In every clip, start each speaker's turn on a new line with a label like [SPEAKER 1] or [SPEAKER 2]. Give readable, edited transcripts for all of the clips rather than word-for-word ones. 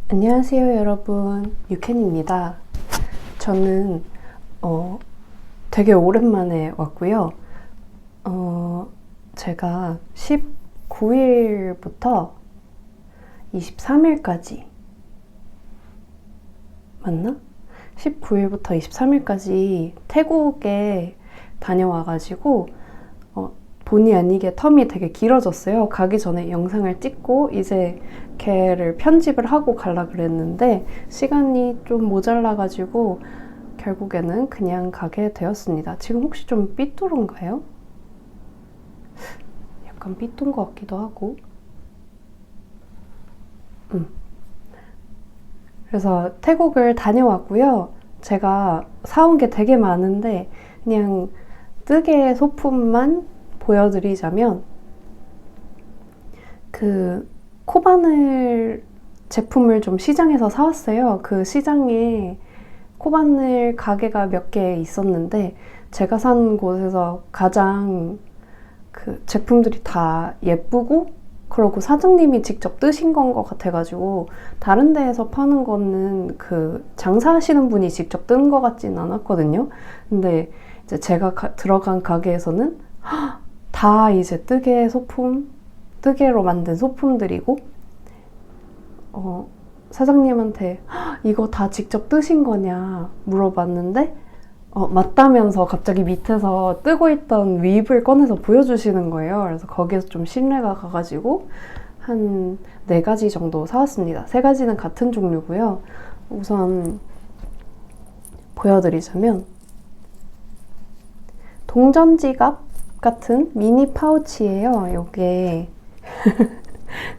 [SPEAKER 1] 안녕하세요 여러분, 유캔입니다. 저는 되게 오랜만에 왔고요. 제가 19일부터 23일까지 맞나? 19일부터 23일까지 태국에 다녀와가지고 본의 아니게 텀이 되게 길어졌어요. 가기 전에 영상을 찍고 이제 걔를 편집을 하고 가려고 그랬는데 시간이 좀 모자라가지고 결국에는 그냥 가게 되었습니다. 지금 혹시 좀 삐뚤은가요? 약간 삐뚤은 것 같기도 하고. 그래서 태국을 다녀왔고요. 제가 사온 게 되게 많은데 그냥 뜨개 소품만 보여드리자면 그 코바늘 제품을 좀 시장에서 사왔어요. 그 시장에 코바늘 가게가 몇 개 있었는데 제가 산 곳에서 가장 그 제품들이 다 예쁘고 그러고 사장님이 직접 뜨신 건 것 같아가지고 다른 데에서 파는 거는 그 장사하시는 분이 직접 뜬 것 같진 않았거든요. 근데 이제 제가 들어간 가게에서는 다 이제 뜨개 소품, 뜨개로 만든 소품들이고 사장님한테 이거 다 직접 뜨신 거냐 물어봤는데 맞다면서 갑자기 밑에서 뜨고 있던 윕을 꺼내서 보여주시는 거예요. 그래서 거기에서 좀 신뢰가 가가지고 한 4가지 정도 사왔습니다. 3가지는 같은 종류고요. 우선 보여드리자면 동전 지갑 같은 미니 파우치예요. 이게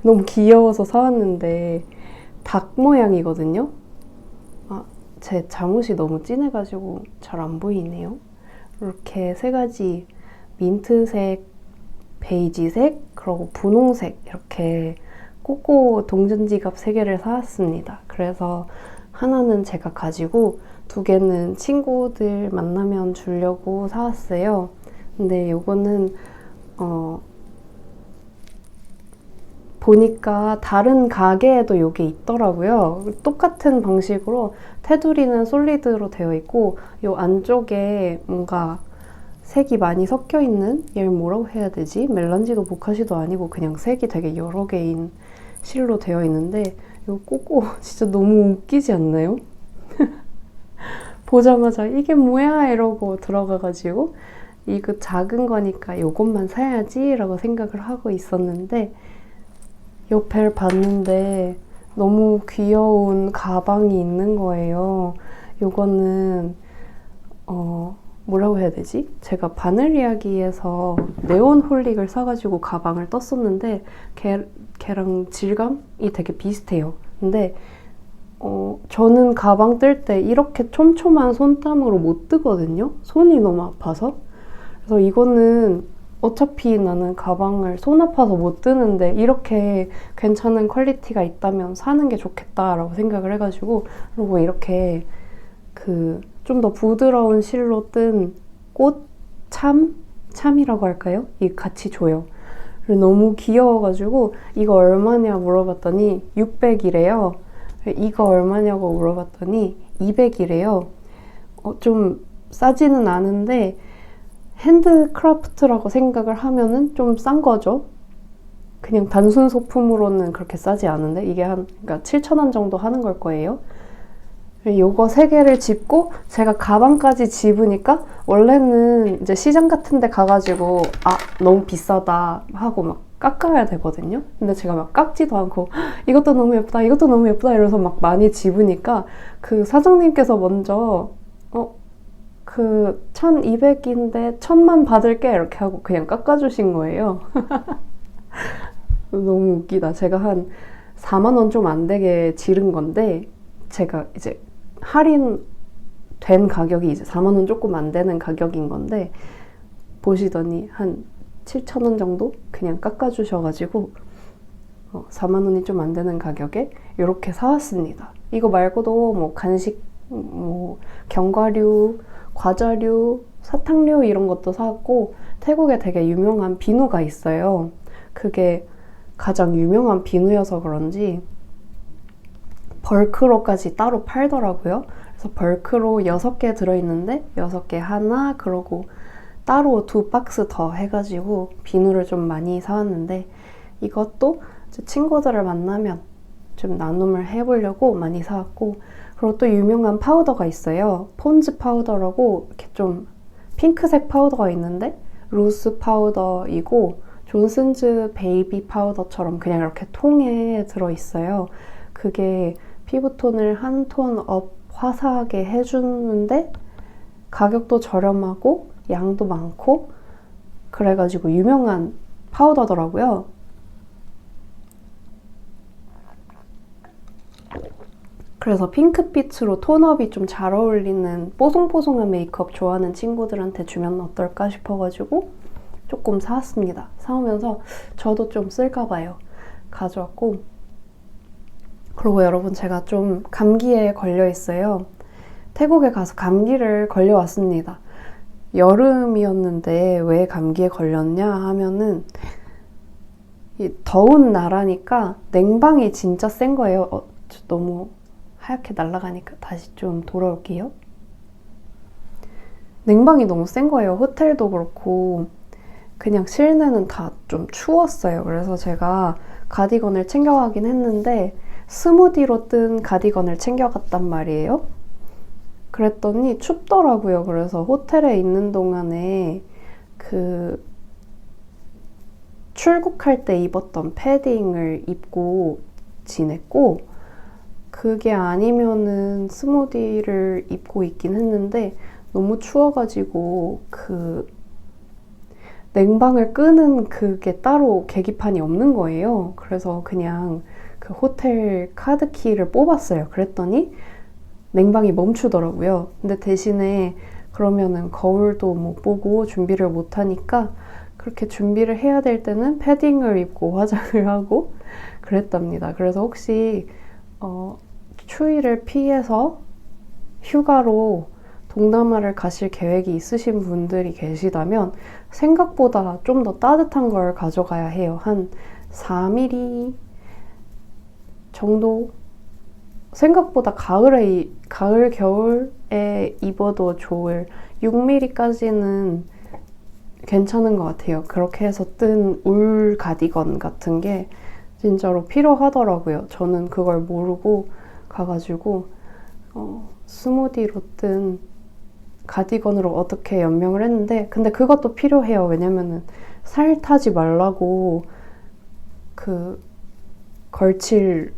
[SPEAKER 1] 너무 귀여워서 사왔는데 닭 모양이거든요. 제 잠옷이 너무 진해가지고 잘 안 보이네요. 이렇게 3가지 민트색, 베이지색, 그리고 분홍색 이렇게 꼬꼬 동전지갑 3개를 사왔습니다. 그래서 하나는 제가 가지고 2개는 친구들 만나면 주려고 사왔어요. 근데 요거는 보니까 다른 가게에도 요게 있더라고요. 똑같은 방식으로 테두리는 솔리드로 되어 있고 요 안쪽에 뭔가 색이 많이 섞여 있는, 얘를 뭐라고 해야 되지? 멜란지도 보카시도 아니고 그냥 색이 되게 여러 개인 실로 되어 있는데 요 꼬꼬 진짜 너무 웃기지 않나요? 보자마자 이게 뭐야 이러고 들어가가지고 이거 작은 거니까 요것만 사야지 라고 생각을 하고 있었는데 옆을 봤는데 너무 귀여운 가방이 있는 거예요. 요거는 뭐라고 해야 되지? 제가 바늘 이야기에서 네온 홀릭을 사가지고 가방을 떴었는데 걔랑 질감이 되게 비슷해요. 근데 저는 가방 뜰 때 이렇게 촘촘한 손땀으로 못 뜨거든요. 손이 너무 아파서. 그래서 이거는 어차피 나는 가방을 손 아파서 못 드는데 이렇게 괜찮은 퀄리티가 있다면 사는 게 좋겠다라고 생각을 해가지고, 그리고 이렇게 그 좀 더 부드러운 실로 뜬 참이라고 할까요? 이게 같이 줘요. 너무 귀여워가지고 이거 얼마냐 물어봤더니 600이래요. 이거 얼마냐고 물어봤더니 200이래요. 좀 싸지는 않은데 핸드크래프트라고 생각을 하면은 좀 싼 거죠. 그냥 단순 소품으로는 그렇게 싸지 않은데 이게 그러니까 7,000원 정도 하는 걸 거예요. 요거 3개를 집고 제가 가방까지 집으니까 원래는 이제 시장 같은 데 가가지고 너무 비싸다 하고 막 깎아야 되거든요. 근데 제가 막 깎지도 않고 이것도 너무 예쁘다 이것도 너무 예쁘다 이러면서 막 많이 집으니까 그 사장님께서 먼저 그 1200인데 1000만 받을게 이렇게 하고 그냥 깎아주신 거예요. 너무 웃기다. 제가 한 4만원 좀 안 되게 지른 건데 제가 이제 할인된 가격이 이제 4만원 조금 안 되는 가격인 건데 보시더니 한 7,000원 정도 그냥 깎아주셔가지고 4만원이 좀 안 되는 가격에 이렇게 사왔습니다. 이거 말고도 뭐 간식, 뭐 견과류, 과자류, 사탕류 이런 것도 사왔고 태국에 되게 유명한 비누가 있어요. 그게 가장 유명한 비누여서 그런지 벌크로까지 따로 팔더라고요. 그래서 벌크로 6개 들어있는데 6개 하나, 그러고 따로 2박스 더 해가지고 비누를 좀 많이 사왔는데, 이것도 친구들을 만나면 좀 나눔을 해보려고 많이 사왔고, 그리고 또 유명한 파우더가 있어요. 폰즈 파우더라고, 이렇게 좀 핑크색 파우더가 있는데 루스 파우더이고 존슨즈 베이비 파우더처럼 그냥 이렇게 통에 들어있어요. 그게 피부톤을 한 톤 업 화사하게 해주는데 가격도 저렴하고 양도 많고 그래가지고 유명한 파우더더라고요. 그래서 핑크빛으로 톤업이 좀 잘 어울리는 뽀송뽀송한 메이크업 좋아하는 친구들한테 주면 어떨까 싶어가지고 조금 사왔습니다. 사오면서 저도 좀 쓸까봐요. 가져왔고, 그리고 여러분, 제가 좀 감기에 걸려 있어요. 태국에 가서 감기를 걸려왔습니다. 여름이었는데 왜 감기에 걸렸냐 하면은 이 더운 나라니까 냉방이 진짜 센 거예요. 너무 하얗게 날아가니까 다시 좀 돌아올게요. 냉방이 너무 센 거예요. 호텔도 그렇고 그냥 실내는 다 좀 추웠어요. 그래서 제가 가디건을 챙겨가긴 했는데 스무디로 뜬 가디건을 챙겨갔단 말이에요. 그랬더니 춥더라고요. 그래서 호텔에 있는 동안에 그 출국할 때 입었던 패딩을 입고 지냈고, 그게 아니면은 스무디를 입고 있긴 했는데 너무 추워가지고 그 냉방을 끄는 그게 따로 계기판이 없는 거예요. 그래서 그냥 그 호텔 카드키를 뽑았어요. 그랬더니 냉방이 멈추더라고요. 근데 대신에 그러면은 거울도 못 보고 준비를 못 하니까 그렇게 준비를 해야 될 때는 패딩을 입고 화장을 하고 그랬답니다. 그래서 혹시 추위를 피해서 휴가로 동남아를 가실 계획이 있으신 분들이 계시다면 생각보다 좀 더 따뜻한 걸 가져가야 해요. 한 4mm 정도? 생각보다 가을, 겨울에 입어도 좋을 6mm까지는 괜찮은 것 같아요. 그렇게 해서 뜬 울 가디건 같은 게 진짜로 필요하더라고요. 저는 그걸 모르고 가가지고 스무디로 뜬 가디건으로 어떻게 연명을 했는데, 근데 그것도 필요해요. 왜냐면은 살 타지 말라고 그 걸칠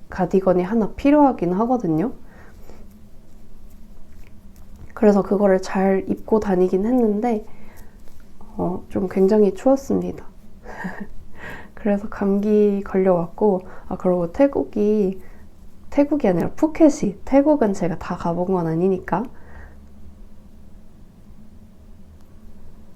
[SPEAKER 1] 가디건이 하나 필요하긴 하거든요. 그래서 그거를 잘 입고 다니긴 했는데 좀 굉장히 추웠습니다. 그래서 감기 걸려왔고, 그리고 태국이 아니라 푸켓이, 태국은 제가 다 가본 건 아니니까,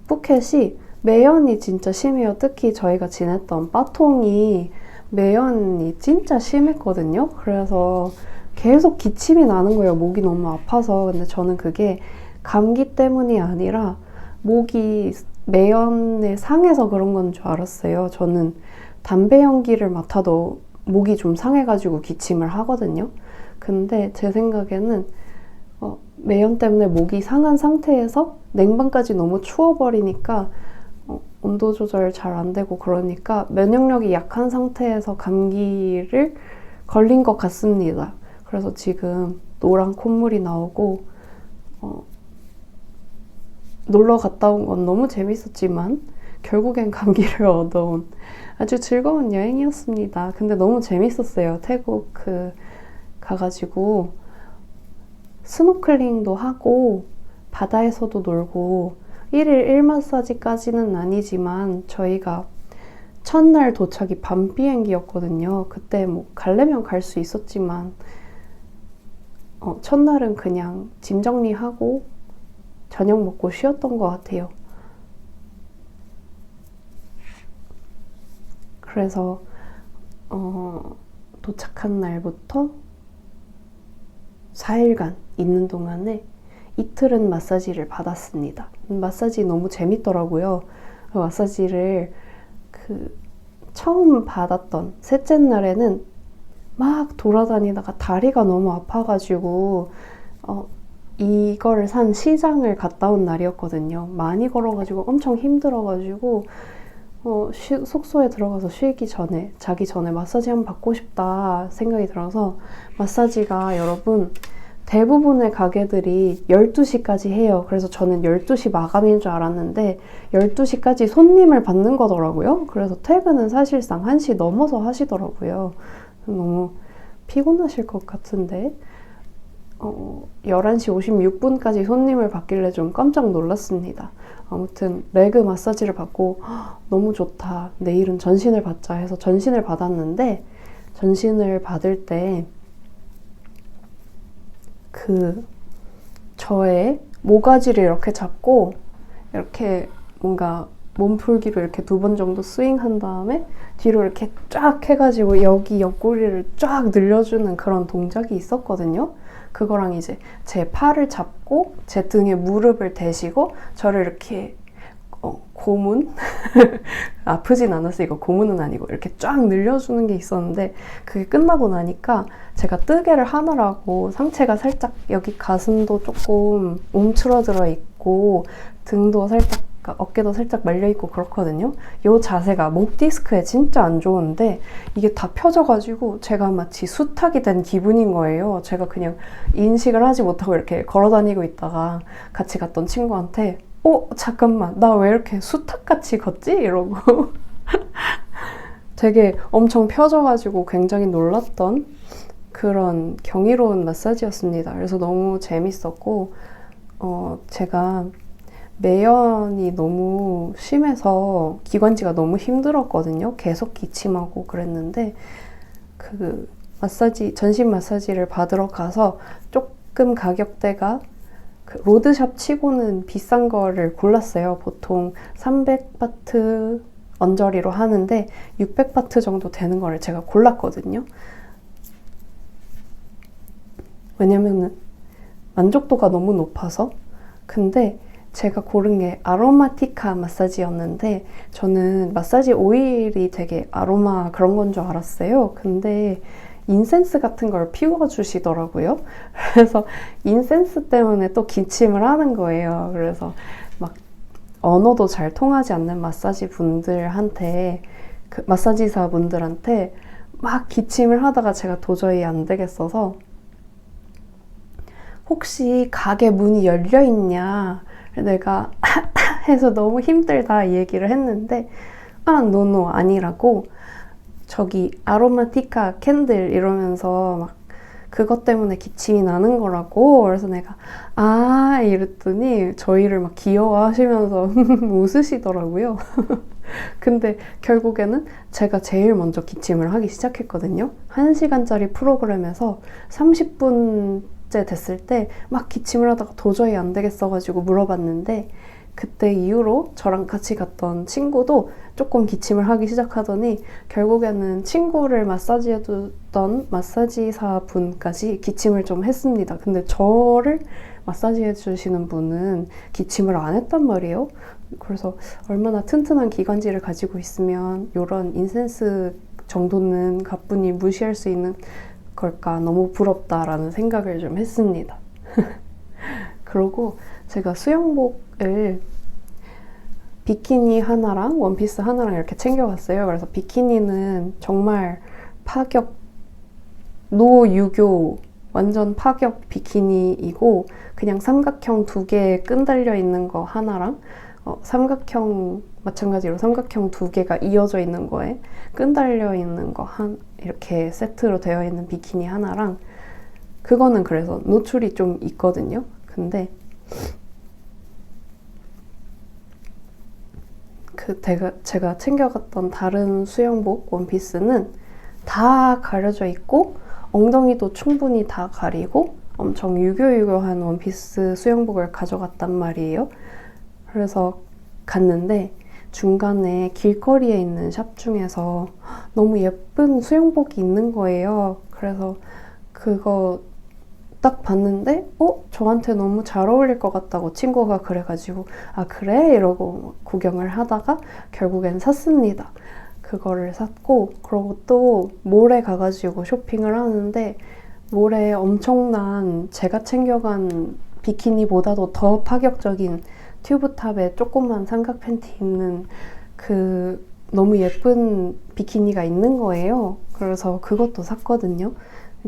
[SPEAKER 1] 푸켓이 매연이 진짜 심해요. 특히 저희가 지냈던 빠통이 매연이 진짜 심했거든요. 그래서 계속 기침이 나는 거예요. 목이 너무 아파서. 근데 저는 그게 감기 때문이 아니라 목이 매연에 상해서 그런 건 줄 알았어요. 저는 담배 연기를 맡아도 목이 좀 상해가지고 기침을 하거든요. 근데 제 생각에는 매연 때문에 목이 상한 상태에서 냉방까지 너무 추워버리니까 온도 조절 잘 안 되고, 그러니까 면역력이 약한 상태에서 감기를 걸린 것 같습니다. 그래서 지금 노란 콧물이 나오고, 놀러 갔다 온 건 너무 재밌었지만 결국엔 감기를 얻어온 아주 즐거운 여행이었습니다. 근데 너무 재밌었어요. 태국 가가지고 스노클링도 하고 바다에서도 놀고, 1일 1마사지까지는 아니지만 저희가 첫날 도착이 밤 비행기였거든요. 그때 뭐 가려면 갈 수 있었지만 첫날은 그냥 짐 정리하고 저녁 먹고 쉬었던 것 같아요. 그래서 도착한 날부터 4일간 있는 동안에 이틀은 마사지를 받았습니다. 마사지 너무 재밌더라고요. 마사지를 처음 받았던 셋째 날에는 막 돌아다니다가 다리가 너무 아파가지고 이거를 산 시장을 갔다 온 날이었거든요. 많이 걸어가지고 엄청 힘들어가지고 숙소에 들어가서 자기 전에 마사지 한번 받고 싶다 생각이 들어서 마사지가 여러분 대부분의 가게들이 12시까지 해요. 그래서 저는 12시 마감인 줄 알았는데 12시까지 손님을 받는 거더라고요. 그래서 퇴근은 사실상 1시 넘어서 하시더라고요. 너무 피곤하실 것 같은데 11시 56분까지 손님을 받길래 좀 깜짝 놀랐습니다. 아무튼 레그 마사지를 받고 너무 좋다. 내일은 전신을 받자 해서 전신을 받았는데 전신을 받을 때 저의 모가지를 이렇게 잡고 이렇게 뭔가 몸풀기로 이렇게 2번 정도 스윙한 다음에 뒤로 이렇게 쫙 해가지고 여기 옆구리를 쫙 늘려주는 그런 동작이 있었거든요. 그거랑 이제 제 팔을 잡고 제 등에 무릎을 대시고 저를 이렇게 고문? 아프진 않았어요. 이거 고문은 아니고 이렇게 쫙 늘려주는 게 있었는데 그게 끝나고 나니까 제가 뜨개를 하느라고 상체가 살짝 여기 가슴도 조금 움츠러들어 있고 등도 살짝 어깨도 살짝 말려있고 그렇거든요. 이 자세가 목 디스크에 진짜 안 좋은데 이게 다 펴져가지고 제가 마치 수탉이 된 기분인 거예요. 제가 그냥 인식을 하지 못하고 이렇게 걸어다니고 있다가 같이 갔던 친구한테 잠깐만 나 왜 이렇게 수탉같이 걷지? 이러고 되게 엄청 펴져가지고 굉장히 놀랐던 그런 경이로운 마사지였습니다. 그래서 너무 재밌었고 제가 매연이 너무 심해서 기관지가 너무 힘들었거든요. 계속 기침하고 그랬는데 전신 마사지를 받으러 가서 조금 가격대가 로드샵 치고는 비싼 거를 골랐어요. 보통 300바트 언저리로 하는데 600바트 정도 되는 거를 제가 골랐거든요. 왜냐면은 만족도가 너무 높아서. 근데 제가 고른 게 아로마티카 마사지였는데 저는 마사지 오일이 되게 아로마 그런 건 줄 알았어요. 근데 인센스 같은 걸 피워주시더라고요. 그래서 인센스 때문에 또 기침을 하는 거예요. 그래서 막 언어도 잘 통하지 않는 마사지사 분들한테 막 기침을 하다가 제가 도저히 안 되겠어서 혹시 가게 문이 열려 있냐? 내가 해서 너무 힘들다 이 얘기를 했는데 노 아니라고 저기 아로마티카 캔들 이러면서 막 그것 때문에 기침이 나는 거라고. 그래서 내가 이랬더니 저희를 막 귀여워하시면서 웃으시더라고요. 근데 결국에는 제가 제일 먼저 기침을 하기 시작했거든요. 1시간짜리 프로그램에서 30분째 됐을 때 막 기침을 하다가 도저히 안 되겠어가지고 물어봤는데 그때 이후로 저랑 같이 갔던 친구도 조금 기침을 하기 시작하더니 결국에는 친구를 마사지해주던 마사지사 분까지 기침을 좀 했습니다. 근데 저를 마사지해주시는 분은 기침을 안 했단 말이에요. 그래서 얼마나 튼튼한 기관지를 가지고 있으면 이런 인센스 정도는 가뿐히 무시할 수 있는 걸까 너무 부럽다라는 생각을 좀 했습니다. 그리고 제가 수영복을 비키니 하나랑 원피스 하나랑 이렇게 챙겨갔어요. 그래서 비키니는 정말 파격 노유교 완전 파격 비키니이고 그냥 삼각형 2개에 끈 달려 있는 거 하나랑 마찬가지로 삼각형 2개가 이어져 있는 거에 끈 달려 있는 거 이렇게 세트로 되어 있는 비키니 하나랑 그거는 그래서 노출이 좀 있거든요. 근데 제가 챙겨갔던 다른 수영복 원피스는 다 가려져 있고 엉덩이도 충분히 다 가리고 엄청 유교유교한 원피스 수영복을 가져갔단 말이에요. 그래서 갔는데 중간에 길거리에 있는 샵 중에서 너무 예쁜 수영복이 있는 거예요. 그래서 그거 딱 봤는데 저한테 너무 잘 어울릴 것 같다고 친구가 그래가지고 그래? 이러고 구경을 하다가 결국엔 샀습니다. 그거를 샀고, 그리고 또 몰에 가가지고 쇼핑을 하는데 몰에 엄청난 제가 챙겨간 비키니보다도 더 파격적인 튜브탑에 조그만 삼각 팬티 입는 그 너무 예쁜 비키니가 있는 거예요. 그래서 그것도 샀거든요.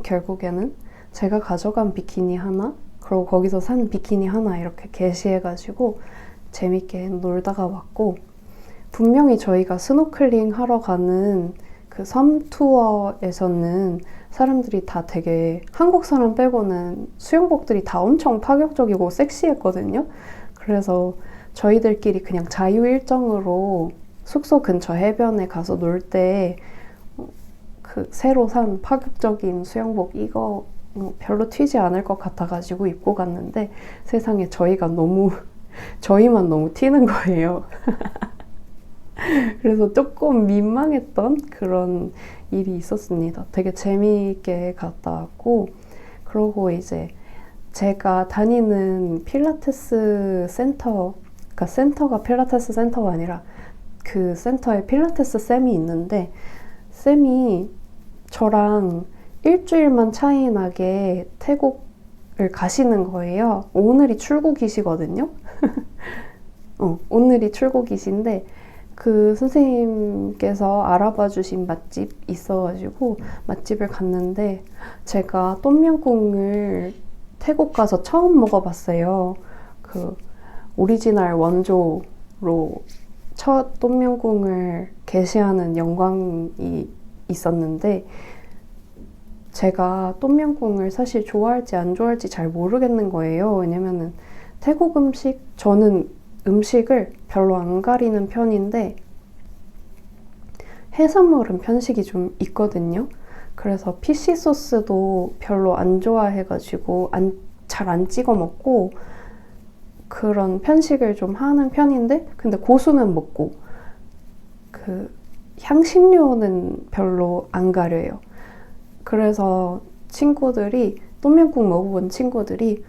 [SPEAKER 1] 결국에는 제가 가져간 비키니 하나, 그리고 거기서 산 비키니 하나 이렇게 게시해가지고 재밌게 놀다가 왔고, 분명히 저희가 스노클링 하러 가는 그 섬 투어에서는 사람들이 다 되게 한국 사람 빼고는 수영복들이 다 엄청 파격적이고 섹시했거든요. 그래서 저희들끼리 그냥 자유 일정으로 숙소 근처 해변에 가서 놀 때 그 새로 산 파격적인 수영복 이거 별로 튀지 않을 것 같아가지고 입고 갔는데 세상에 저희만 너무 튀는 거예요. 그래서 조금 민망했던 그런 일이 있었습니다. 되게 재미있게 갔다 왔고, 그러고 이제 제가 다니는 필라테스 센터, 그러니까 센터가 필라테스 센터가 아니라 그 센터에 필라테스 쌤이 있는데, 쌤이 저랑 일주일만 차이 나게 태국을 가시는 거예요. 오늘이 출국이시거든요. 오늘이 출국이신데 그 선생님께서 알아봐 주신 맛집 있어가지고 맛집을 갔는데 제가 똠양꿍을 태국 가서 처음 먹어봤어요. 그 오리지널 원조로 첫 똠양꿍을 게시하는 영광이 있었는데 제가 똠양꿍을 사실 좋아할지 안 좋아할지 잘 모르겠는 거예요. 왜냐면은 태국 저는 음식을 별로 안 가리는 편인데 해산물은 편식이 좀 있거든요. 그래서 피시 소스도 별로 안 좋아해가지고 잘 안 찍어 먹고 그런 편식을 좀 하는 편인데, 근데 고수는 먹고 그 향신료는 별로 안 가려요. 그래서 친구들이 똠양꿍 먹어본 친구들이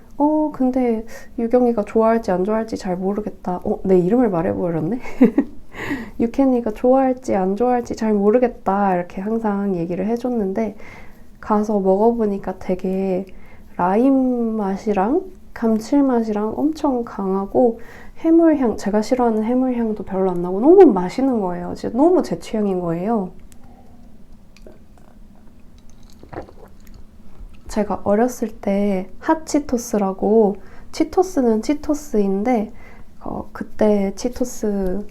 [SPEAKER 1] 근데 유경이가 좋아할지 안 좋아할지 잘 모르겠다. 내 이름을 말해버렸네. 유캔이가 좋아할지 안 좋아할지 잘 모르겠다. 이렇게 항상 얘기를 해줬는데 가서 먹어보니까 되게 라임 맛이랑 감칠맛이랑 엄청 강하고 해물향, 제가 싫어하는 해물향도 별로 안 나고 너무 맛있는 거예요. 진짜 너무 제 취향인 거예요. 제가 어렸을 때 핫치토스라고, 치토스는 치토스인데 그때 치토스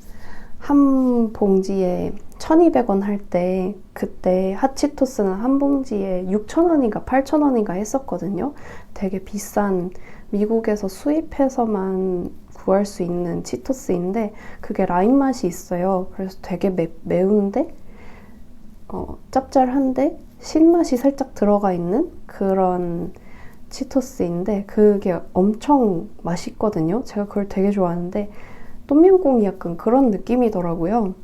[SPEAKER 1] 한 봉지에 1,200원 할 때 그때 핫치토스는 한 봉지에 6,000원인가 8,000원인가 했었거든요. 되게 비싼 미국에서 수입해서만 구할 수 있는 치토스인데 그게 라임 맛이 있어요. 그래서 되게 매운데 짭짤한데 신맛이 살짝 들어가 있는 그런 치토스인데 그게 엄청 맛있거든요. 제가 그걸 되게 좋아하는데 똠양꿍이 약간 그런 느낌이더라고요.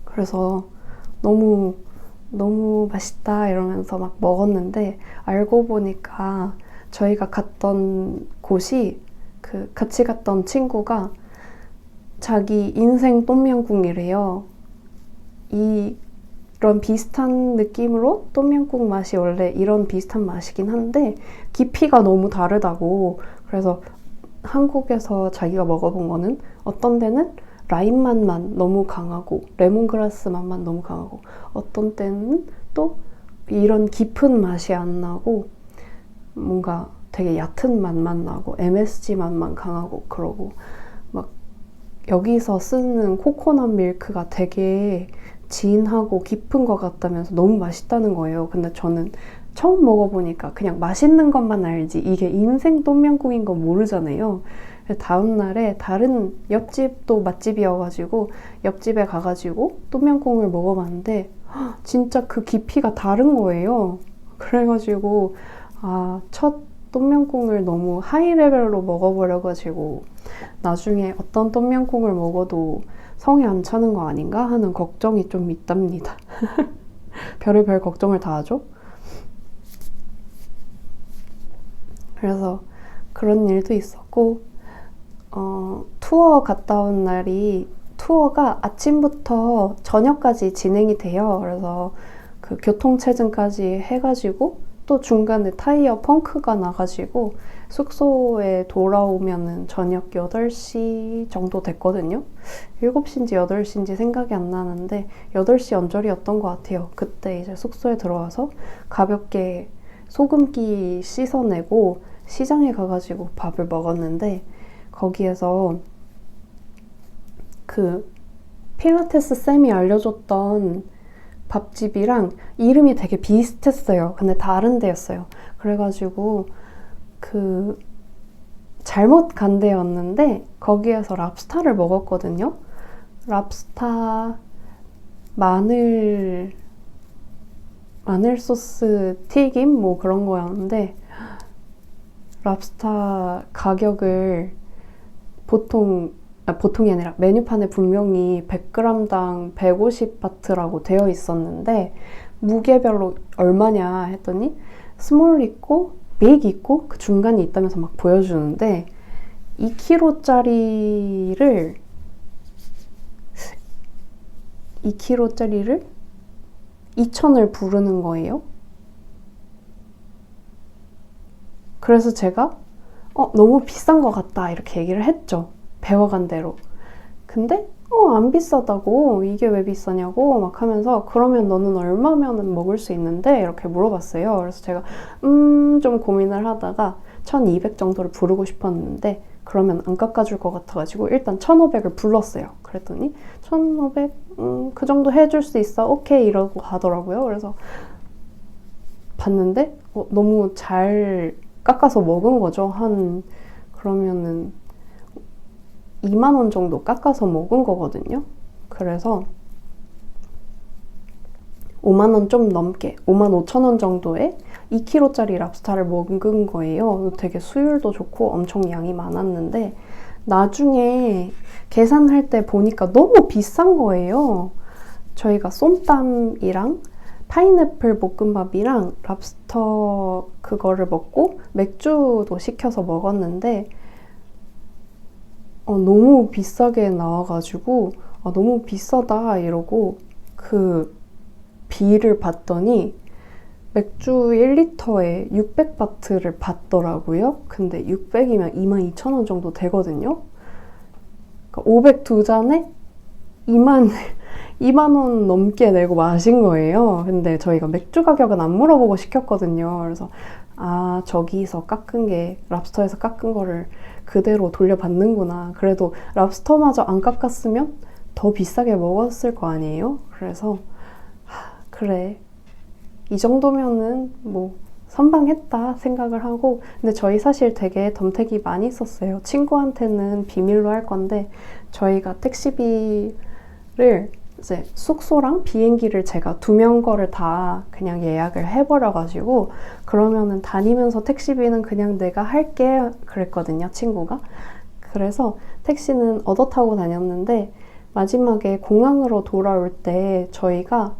[SPEAKER 1] 그래서 너무 맛있다 이러면서 막 먹었는데 알고 보니까 저희가 갔던 곳이 그 같이 갔던 친구가 자기 인생 똠양꿍이래요. 이런 비슷한 느낌으로 똠양꿍 맛이 원래 이런 비슷한 맛이긴 한데 깊이가 너무 다르다고. 그래서 한국에서 자기가 먹어본 거는 어떤 데는 라임 맛만 너무 강하고 레몬그라스 맛만 너무 강하고 어떤 때는 또 이런 깊은 맛이 안 나고 뭔가 되게 얕은 맛만 나고 MSG 맛만 강하고 그러고 막 여기서 쓰는 코코넛 밀크가 되게 진하고 깊은 것 같다면서 너무 맛있다는 거예요. 근데 저는 처음 먹어보니까 그냥 맛있는 것만 알지 이게 인생 똠양꿍인 건 모르잖아요. 다음날에 다른 옆집도 맛집이어가지고 옆집에 가가지고 똠양꿍을 먹어봤는데 진짜 그 깊이가 다른 거예요. 그래가지고 첫 똠양꿍을 너무 하이 레벨로 먹어버려가지고 나중에 어떤 똠양꿍을 먹어도 성에 안 차는 거 아닌가 하는 걱정이 좀 있답니다. 별의별 걱정을 다 하죠. 그래서 그런 일도 있었고 투어 갔다 온 날이 투어가 아침부터 저녁까지 진행이 돼요. 그래서 그 교통체증까지 해가지고 또 중간에 타이어 펑크가 나가지고 숙소에 돌아오면은 저녁 8시 정도 됐거든요. 7시인지 8시인지 생각이 안 나는데 8시 언저리였던 것 같아요. 그때 이제 숙소에 들어와서 가볍게 소금기 씻어내고 시장에 가가지고 밥을 먹었는데 거기에서 그 필라테스 쌤이 알려줬던 밥집이랑 이름이 되게 비슷했어요. 근데 다른 데였어요. 그래가지고 그 잘못 간 데였는데 거기에서 랍스타를 먹었거든요. 랍스타 마늘 소스 튀김 뭐 그런 거였는데 랍스타 가격을 보통이 아니라 메뉴판에 분명히 100g당 150바트라고 되어 있었는데 무게별로 얼마냐 했더니 스몰 있고 빅 있고 그 중간이 있다면서 막 보여주는데 2kg짜리를 2,000을 부르는 거예요. 그래서 제가 너무 비싼 것 같다 이렇게 얘기를 했죠. 배워간 대로. 근데 안 비싸다고, 이게 왜 비싸냐고 막 하면서 그러면 너는 얼마면 먹을 수 있는데 이렇게 물어봤어요. 그래서 제가 좀 고민을 하다가 1,200 정도를 부르고 싶었는데 그러면 안 깎아줄 것 같아가지고 일단 1,500을 불렀어요. 그랬더니 1,500? 그 정도 해줄 수 있어? 오케이 이러고 하더라고요. 그래서 봤는데 너무 잘 깎아서 먹은 거죠. 그러면은 2만 원 정도 깎아서 먹은 거거든요. 그래서 5만 원 좀 넘게 5만 5천 원 정도에 2kg짜리 랍스타를 먹은 거예요. 되게 수율도 좋고 엄청 양이 많았는데 나중에 계산할 때 보니까 너무 비싼 거예요. 저희가 쏨땀이랑 파인애플 볶음밥이랑 랍스터 그거를 먹고 맥주도 시켜서 먹었는데 너무 비싸게 나와가지고 너무 비싸다 이러고 그 비를 봤더니 맥주 1리터에 600바트를 받더라고요. 근데 600이면 22,000원 정도 되거든요. 그러니까 500 두 잔에 2만 원 넘게 내고 마신 거예요. 근데 저희가 맥주 가격은 안 물어보고 시켰거든요. 그래서 저기서 깎은 게 랍스터에서 깎은 거를 그대로 돌려받는구나. 그래도 랍스터마저 안 깎았으면 더 비싸게 먹었을 거 아니에요? 그래서 그래, 이 정도면은 뭐 선방했다 생각을 하고, 근데 저희 사실 되게 덤택이 많이 썼어요. 친구한테는 비밀로 할 건데 저희가 택시비를 이제 숙소랑 비행기를 제가 2명 거를 다 그냥 예약을 해버려가지고 그러면은 다니면서 택시비는 그냥 내가 할게 그랬거든요, 친구가. 그래서 택시는 얻어 타고 다녔는데 마지막에 공항으로 돌아올 때 저희가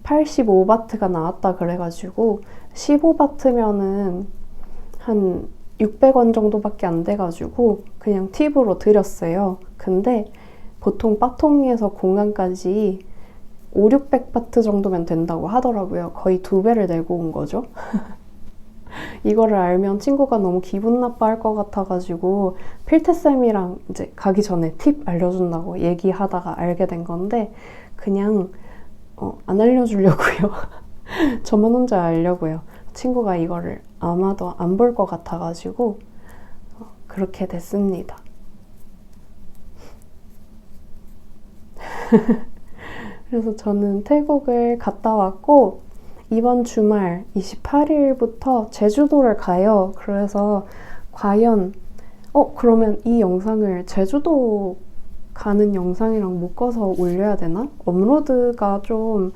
[SPEAKER 1] 985바트가 나왔다 그래가지고 15바트면은 한 600원 정도밖에 안 돼가지고 그냥 팁으로 드렸어요. 근데 보통 빠통에서 공항까지 500~600바트 정도면 된다고 하더라고요. 거의 2배를 내고 온 거죠. 이거를 알면 친구가 너무 기분 나빠할 것 같아가지고 필태쌤이랑 이제 가기 전에 팁 알려준다고 얘기하다가 알게 된 건데 그냥 안 알려주려고요. 저만 혼자 알려고요. 친구가 이거를 아마도 안 볼 것 같아가지고 그렇게 됐습니다. 그래서 저는 태국을 갔다 왔고 이번 주말 28일부터 제주도를 가요. 그래서 과연 그러면 이 영상을 제주도 가는 영상이랑 묶어서 올려야 되나? 업로드가 좀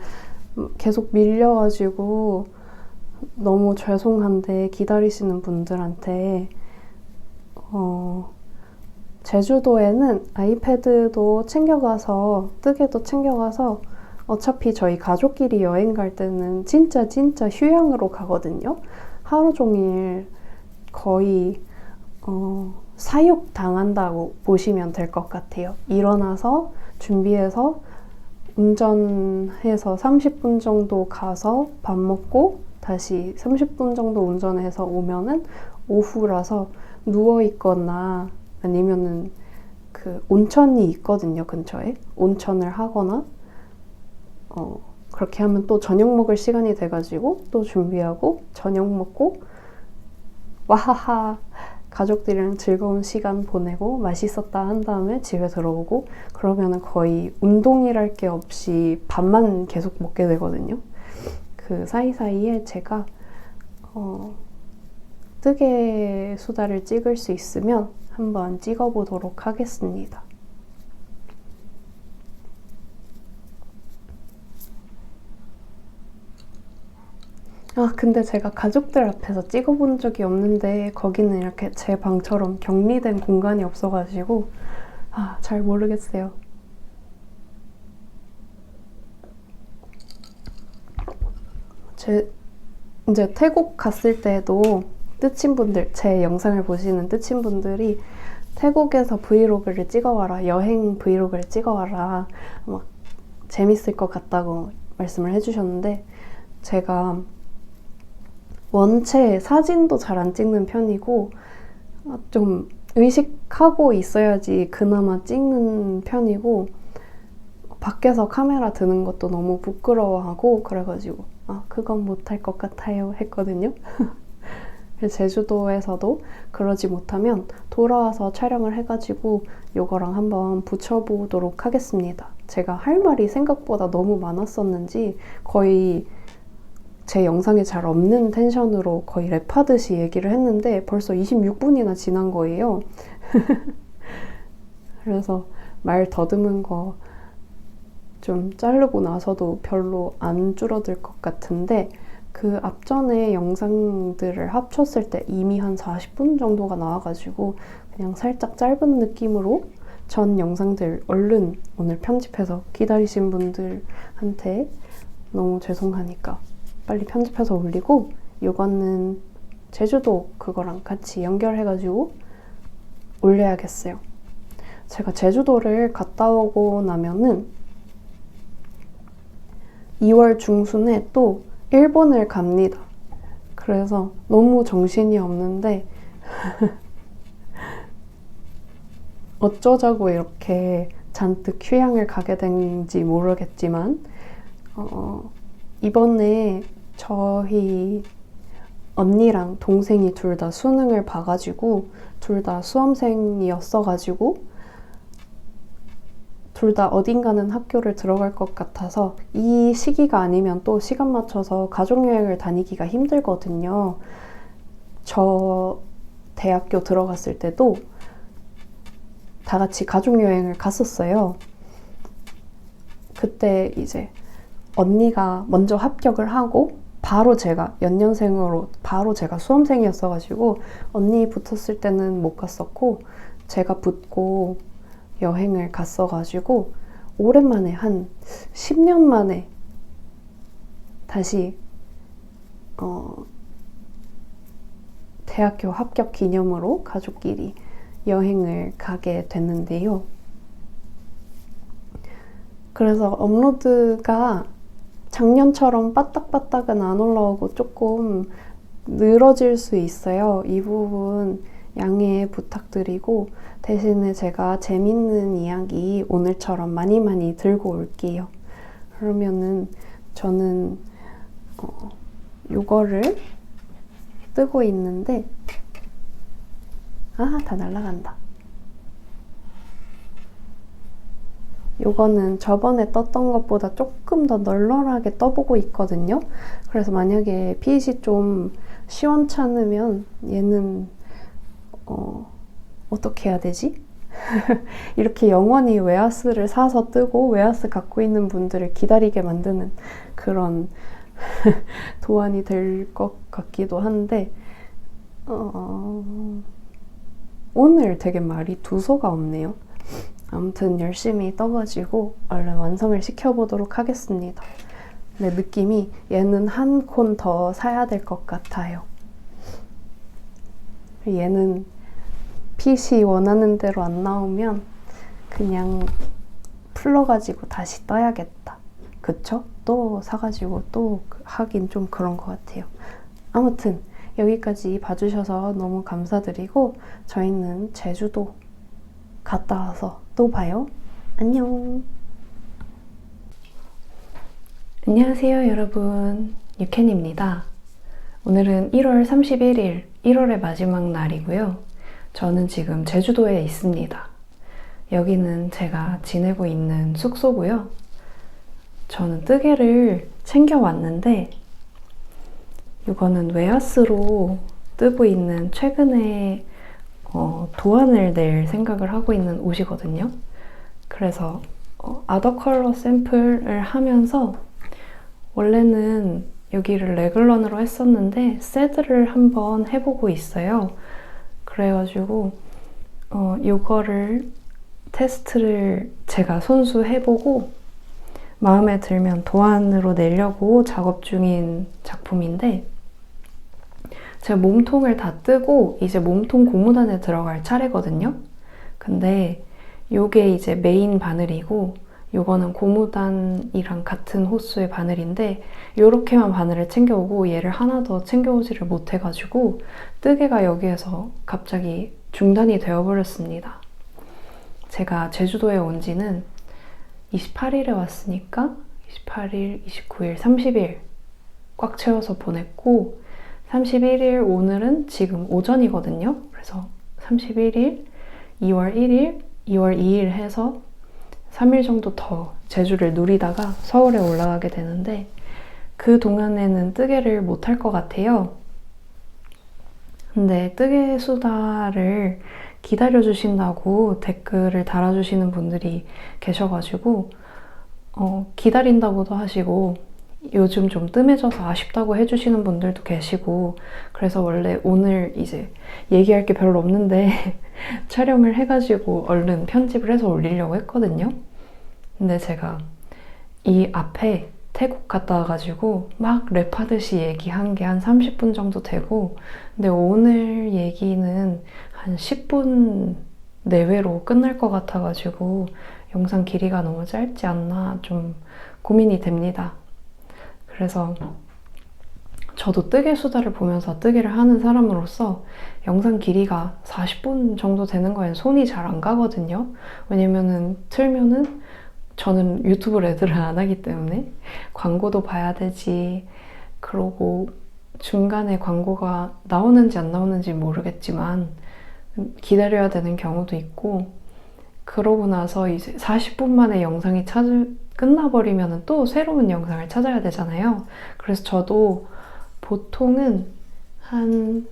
[SPEAKER 1] 계속 밀려가지고 너무 죄송한데 기다리시는 분들한테 제주도에는 아이패드도 챙겨가서 뜨개도 챙겨가서 어차피 저희 가족끼리 여행 갈 때는 진짜 휴양으로 가거든요. 하루 종일 거의 사육당한다고 보시면 될 것 같아요. 일어나서 준비해서 운전해서 30분 정도 가서 밥 먹고 다시 30분 정도 운전해서 오면은 오후라서 누워있거나 아니면은 그 온천이 있거든요, 근처에. 온천을 하거나 그렇게 하면 또 저녁 먹을 시간이 돼가지고 또 준비하고 저녁 먹고 와하하 가족들이랑 즐거운 시간 보내고 맛있었다 한 다음에 집에 들어오고 그러면은 거의 운동이랄 게 없이 밥만 계속 먹게 되거든요. 그 사이사이에 제가 뜨개 수다를 찍을 수 있으면 한번 찍어보도록 하겠습니다. 근데 제가 가족들 앞에서 찍어본 적이 없는데 거기는 이렇게 제 방처럼 격리된 공간이 없어가지고 잘 모르겠어요. 이제 태국 갔을 때도 뜨친분들, 제 영상을 보시는 뜨친분들이 태국에서 브이로그를 찍어와라, 여행 브이로그를 찍어와라, 막 재밌을 것 같다고 말씀을 해주셨는데 제가 원체 사진도 잘 안 찍는 편이고 좀 의식하고 있어야지 그나마 찍는 편이고 밖에서 카메라 드는 것도 너무 부끄러워하고 그래가지고 그건 못할 것 같아요 했거든요. 제주도에서도 그러지 못하면 돌아와서 촬영을 해가지고 요거랑 한번 붙여보도록 하겠습니다. 제가 할 말이 생각보다 너무 많았었는지 거의 제 영상에 잘 없는 텐션으로 거의 랩하듯이 얘기를 했는데 벌써 26분이나 지난 거예요. 그래서 말 더듬은 거 좀 자르고 나서도 별로 안 줄어들 것 같은데 그 앞전에 영상들을 합쳤을 때 이미 한 40분 정도가 나와가지고 그냥 살짝 짧은 느낌으로 전 영상들 얼른 오늘 편집해서 기다리신 분들한테 너무 죄송하니까 빨리 편집해서 올리고 이거는 제주도 그거랑 같이 연결해가지고 올려야겠어요. 제가 제주도를 갔다 오고 나면은 2월 중순에 또 일본을 갑니다. 그래서 너무 정신이 없는데 어쩌자고 이렇게 잔뜩 휴양을 가게 된지 모르겠지만 이번에 저희 언니랑 동생이 둘 다 수능을 봐가지고 둘 다 수험생이었어가지고 둘 다 어딘가는 학교를 들어갈 것 같아서 이 시기가 아니면 또 시간 맞춰서 가족여행을 다니기가 힘들거든요. 저 대학교 들어갔을 때도 다 같이 가족여행을 갔었어요. 그때 이제 언니가 먼저 합격을 하고 바로 제가 연년생으로 바로 제가 수험생이었어가지고 언니 붙었을 때는 못 갔었고 제가 붙고 여행을 갔어가지고 오랜만에 한 10년 만에 다시 대학교 합격 기념으로 가족끼리 여행을 가게 됐는데요. 그래서 업로드가 작년처럼 빠딱빠딱은 안 올라오고 조금 늘어질 수 있어요. 이 부분 양해 부탁드리고 대신에 제가 재밌는 이야기 오늘처럼 많이 들고 올게요. 그러면은 저는 요거를 뜨고 있는데 다 날아간다. 요거는 저번에 떴던 것보다 조금 더 널널하게 떠보고 있거든요. 그래서 만약에 핏이 좀 시원찮으면 얘는 어떻게 해야 되지? 이렇게 영원히 웨하스를 사서 뜨고 웨하스 갖고 있는 분들을 기다리게 만드는 그런 도안이 될 것 같기도 한데 오늘 되게 말이 두서가 없네요. 아무튼 열심히 떠가지고 얼른 완성을 시켜보도록 하겠습니다. 내 느낌이 얘는 한 콘 더 사야 될 것 같아요. 얘는 핏이 원하는 대로 안 나오면 그냥 풀러가지고 다시 떠야겠다. 그쵸? 또 사가지고 또 하긴 좀 그런 것 같아요. 아무튼 여기까지 봐주셔서 너무 감사드리고 저희는 제주도 갔다 와서 또 봐요. 안녕. 안녕하세요 여러분, 유캔입니다. 오늘은 1월 31일, 1월의 마지막 날이고요. 저는 지금 제주도에 있습니다. 여기는 제가 지내고 있는 숙소고요. 저는 뜨개를 챙겨왔는데 이거는 웨하스로 뜨고 있는 최근에 도안을 낼 생각을 하고 있는 옷이거든요. 그래서 아더 컬러 샘플을 하면서 원래는 여기를 레글런으로 했었는데 새드를 한번 해보고 있어요. 그래가지고 이거를 테스트를 제가 손수 해보고 마음에 들면 도안으로 내려고 작업 중인 작품인데 제가 몸통을 다 뜨고 이제 몸통 고무단에 들어갈 차례거든요. 근데 요게 이제 메인 바늘이고 요거는 고무단이랑 같은 호수의 바늘인데 요렇게만 바늘을 챙겨오고 얘를 하나 더 챙겨오지를 못해가지고 뜨개가 여기에서 갑자기 중단이 되어버렸습니다. 제가 제주도에 온 지는 28일에 왔으니까 28일, 29일, 30일 꽉 채워서 보냈고 31일 오늘은 지금 오전이거든요. 그래서 31일, 2월 1일, 2월 2일 해서 3일 정도 더 제주를 누리다가 서울에 올라가게 되는데 그 동안에는 뜨개를 못할 것 같아요. 근데 뜨개 수다를 기다려주신다고 댓글을 달아주시는 분들이 계셔가지고 기다린다고도 하시고 요즘 좀 뜸해져서 아쉽다고 해주시는 분들도 계시고 그래서 원래 오늘 이제 얘기할 게 별로 없는데 촬영을 해가지고 얼른 편집을 해서 올리려고 했거든요. 근데 제가 이 앞에 태국 갔다 와가지고 막 랩하듯이 얘기한 게 한 30분 정도 되고 근데 오늘 얘기는 한 10분 내외로 끝날 것 같아가지고 영상 길이가 너무 짧지 않나 좀 고민이 됩니다. 그래서 저도 뜨개 수다를 보면서 뜨개를 하는 사람으로서 영상 길이가 40분 정도 되는 거엔 손이 잘 안 가거든요. 왜냐면은 틀면은 저는 유튜브 레드를 안 하기 때문에 광고도 봐야 되지. 그러고 중간에 광고가 나오는지 안 나오는지 모르겠지만 기다려야 되는 경우도 있고 그러고 나서 이제 40분 만에 영상이 끝나버리면 또 새로운 영상을 찾아야 되잖아요. 그래서 저도 보통은 한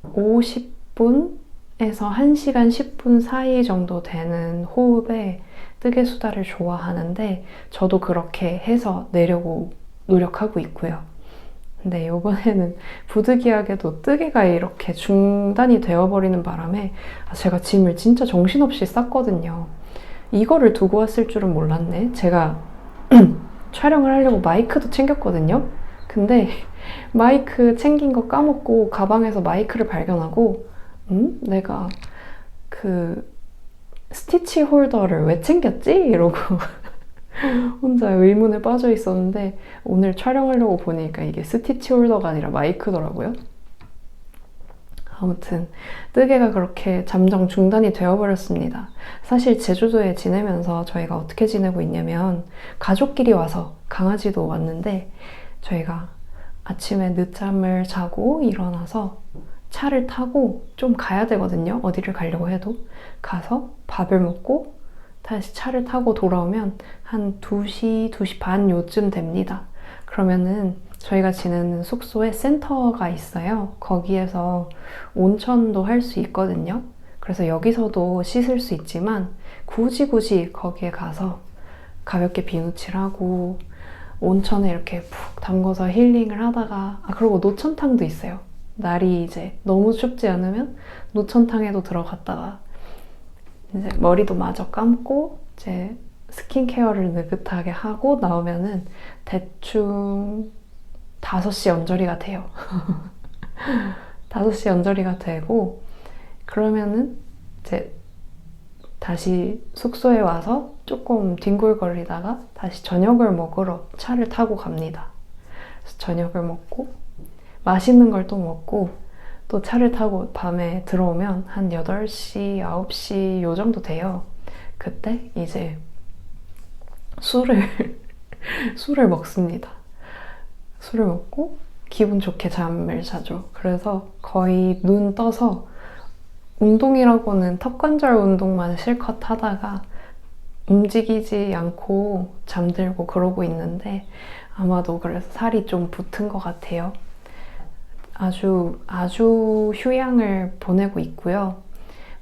[SPEAKER 1] 50분에서 1시간 10분 사이 정도 되는 호흡에 뜨개 수다를 좋아하는데 저도 그렇게 해서 내려고 노력하고 있고요. 근데 이번에는 부득이하게도 뜨개가 이렇게 중단이 되어버리는 바람에 제가 짐을 진짜 정신없이 쌌거든요. 이거를 두고 왔을 줄은 몰랐네. 제가 촬영을 하려고 마이크도 챙겼거든요. 근데 마이크 챙긴 거 까먹고 가방에서 마이크를 발견하고 내가 그 스티치 홀더를 왜 챙겼지? 이러고 혼자 의문에 빠져 있었는데 오늘 촬영하려고 보니까 이게 스티치 홀더가 아니라 마이크더라고요. 아무튼 뜨개가 그렇게 잠정 중단이 되어버렸습니다. 사실 제주도에 지내면서 저희가 어떻게 지내고 있냐면 가족끼리 와서 강아지도 왔는데 저희가 아침에 늦잠을 자고 일어나서 차를 타고 좀 가야 되거든요. 어디를 가려고 해도. 가서 밥을 먹고 다시 차를 타고 돌아오면 한 2시, 2시 반 요쯤 됩니다. 그러면은 저희가 지내는 숙소에 센터가 있어요. 거기에서 온천도 할 수 있거든요. 그래서 여기서도 씻을 수 있지만 굳이 거기에 가서 가볍게 비누칠하고 온천에 이렇게 푹 담궈서 힐링을 하다가 그리고 노천탕도 있어요. 날이 이제 너무 춥지 않으면 노천탕에도 들어갔다가 이제 머리도 마저 감고 이제 스킨케어를 느긋하게 하고 나오면은 대충 5시 언저리가 돼요. 5시 언저리가 되고 그러면은 이제 다시 숙소에 와서 조금 뒹굴거리다가 다시 저녁을 먹으러 차를 타고 갑니다. 그래서 저녁을 먹고 맛있는 걸 또 먹고 또 차를 타고 밤에 들어오면 한 8시, 9시 요 정도 돼요. 그때 이제 술을 먹습니다. 술을 먹고 기분 좋게 잠을 자죠. 그래서 거의 눈 떠서 운동이라고는 턱관절 운동만 실컷 하다가 움직이지 않고 잠들고 그러고 있는데 아마도 그래서 살이 좀 붙은 것 같아요. 아주 휴양을 보내고 있고요.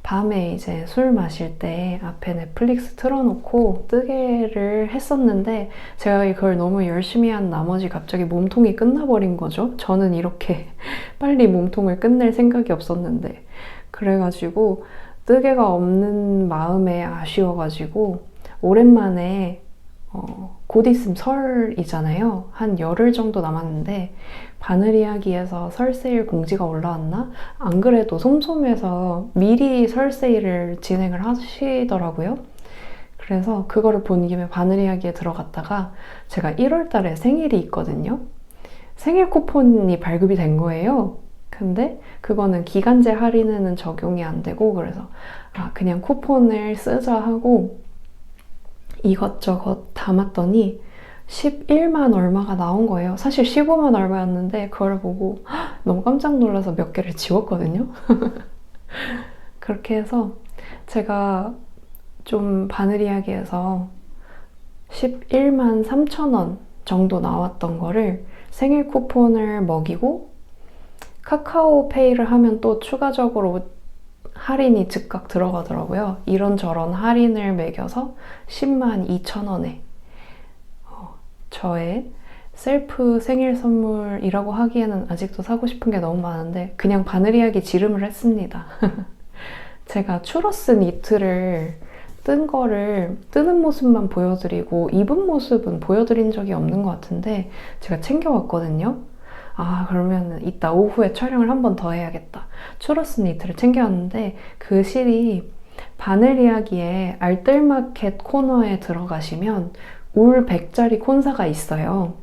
[SPEAKER 1] 밤에 이제 술 마실 때 앞에 넷플릭스 틀어놓고 뜨개를 했었는데 제가 이걸 너무 열심히 한 나머지 갑자기 몸통이 끝나버린 거죠. 저는 이렇게 빨리 몸통을 끝낼 생각이 없었는데 그래가지고 뜨개가 없는 마음에 아쉬워가지고 오랜만에 곧 있으면 설이잖아요. 한 열흘 정도 남았는데 바늘이야기에서 설 세일 공지가 올라왔나? 안 그래도 솜솜에서 미리 설 세일을 진행을 하시더라고요. 그래서 그거를 본 김에 바늘이야기에 들어갔다가 제가 1월 달에 생일이 있거든요. 생일 쿠폰이 발급이 된 거예요. 근데 그거는 기간제 할인에는 적용이 안 되고 그래서 그냥 쿠폰을 쓰자 하고 이것저것 담았더니 11만 얼마가 나온 거예요. 사실 15만 얼마였는데 그걸 보고 너무 깜짝 놀라서 몇 개를 지웠거든요. 그렇게 해서 제가 좀 바늘이야기에서 11만 3천 원 정도 나왔던 거를 생일 쿠폰을 먹이고 카카오페이를 하면 또 추가적으로 할인이 즉각 들어가더라고요. 이런저런 할인을 매겨서 10만 2천 원에 저의 셀프 생일 선물이라고 하기에는 아직도 사고 싶은 게 너무 많은데 그냥 바늘이야기 지름을 했습니다. 제가 추러스 니트를 뜬 거를 뜨는 모습만 보여드리고 입은 모습은 보여드린 적이 없는 것 같은데 제가 챙겨왔거든요. 그러면 이따 오후에 촬영을 한 번 더 해야겠다. 추러스 니트를 챙겨왔는데 그 실이 바늘이야기에 알뜰마켓 코너에 들어가시면 울 100짜리 콘사가 있어요.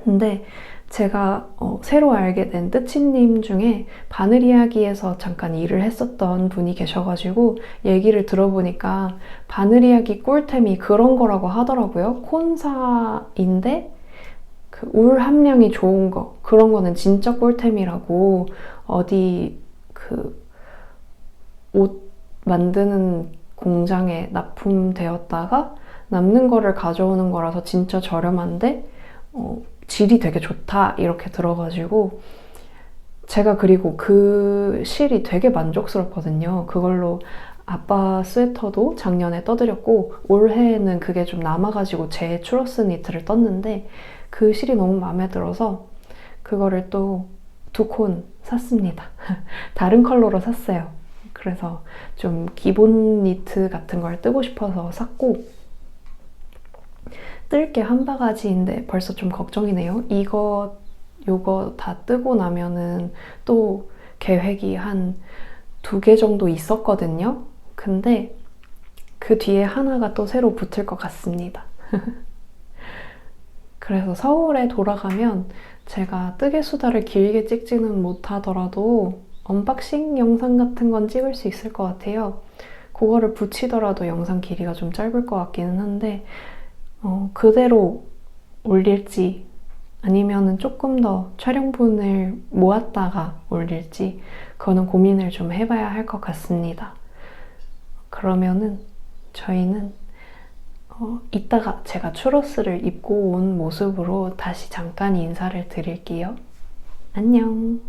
[SPEAKER 1] 근데 제가 새로 알게 된 뜨치님 중에 바늘이야기에서 잠깐 일을 했었던 분이 계셔가지고 얘기를 들어보니까 바늘이야기 꿀템이 그런 거라고 하더라고요. 콘사인데 그 울 함량이 좋은 거 그런 거는 진짜 꿀템이라고 어디 그 옷 만드는 공장에 납품되었다가 남는 거를 가져오는 거라서 진짜 저렴한데 질이 되게 좋다 이렇게 들어가지고 제가 그리고 그 실이 되게 만족스럽거든요. 그걸로 아빠 스웨터도 작년에 떠드렸고 올해는 그게 좀 남아가지고 제 추러스 니트를 떴는데 그 실이 너무 마음에 들어서 그거를 또 2콘 샀습니다. 다른 컬러로 샀어요. 그래서 좀 기본 니트 같은 걸 뜨고 싶어서 샀고 뜰 게 한 바가지인데 벌써 좀 걱정이네요. 요거 다 뜨고 나면은 또 계획이 한 2개 정도 있었거든요. 근데 그 뒤에 하나가 또 새로 붙을 것 같습니다. 그래서 서울에 돌아가면 제가 뜨개 수다를 길게 찍지는 못하더라도 언박싱 영상 같은 건 찍을 수 있을 것 같아요. 그거를 붙이더라도 영상 길이가 좀 짧을 것 같기는 한데 그대로 올릴지 아니면은 조금 더 촬영분을 모았다가 올릴지 그거는 고민을 좀 해봐야 할 것 같습니다. 그러면은 저희는 이따가 제가 추러스를 입고 온 모습으로 다시 잠깐 인사를 드릴게요. 안녕.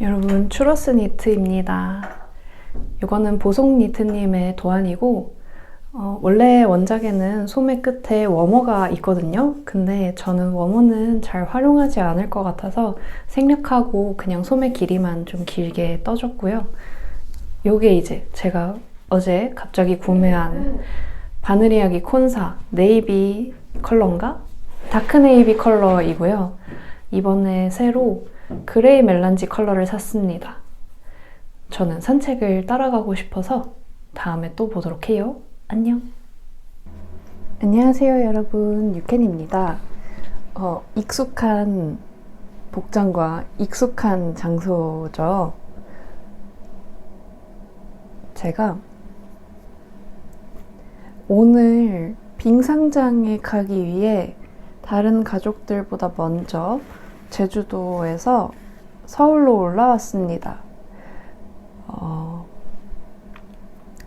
[SPEAKER 1] 여러분, 추러스 니트입니다. 이거는 보송 니트님의 도안이고 원래 원작에는 소매 끝에 워머가 있거든요. 근데 저는 워머는 잘 활용하지 않을 것 같아서 생략하고 그냥 소매 길이만 좀 길게 떠줬고요. 요게 이제 제가 어제 갑자기 구매한 바늘이야기 콘사 네이비 컬러인가? 다크 네이비 컬러이고요. 이번에 새로 그레이 멜란지 컬러를 샀습니다. 저는 산책을 따라가고 싶어서 다음에 또 보도록 해요. 안녕. 안녕하세요 여러분, 유캔입니다. 익숙한 복장과 익숙한 장소죠. 제가 오늘 빙상장에 가기 위해 다른 가족들보다 먼저 제주도에서 서울로 올라왔습니다.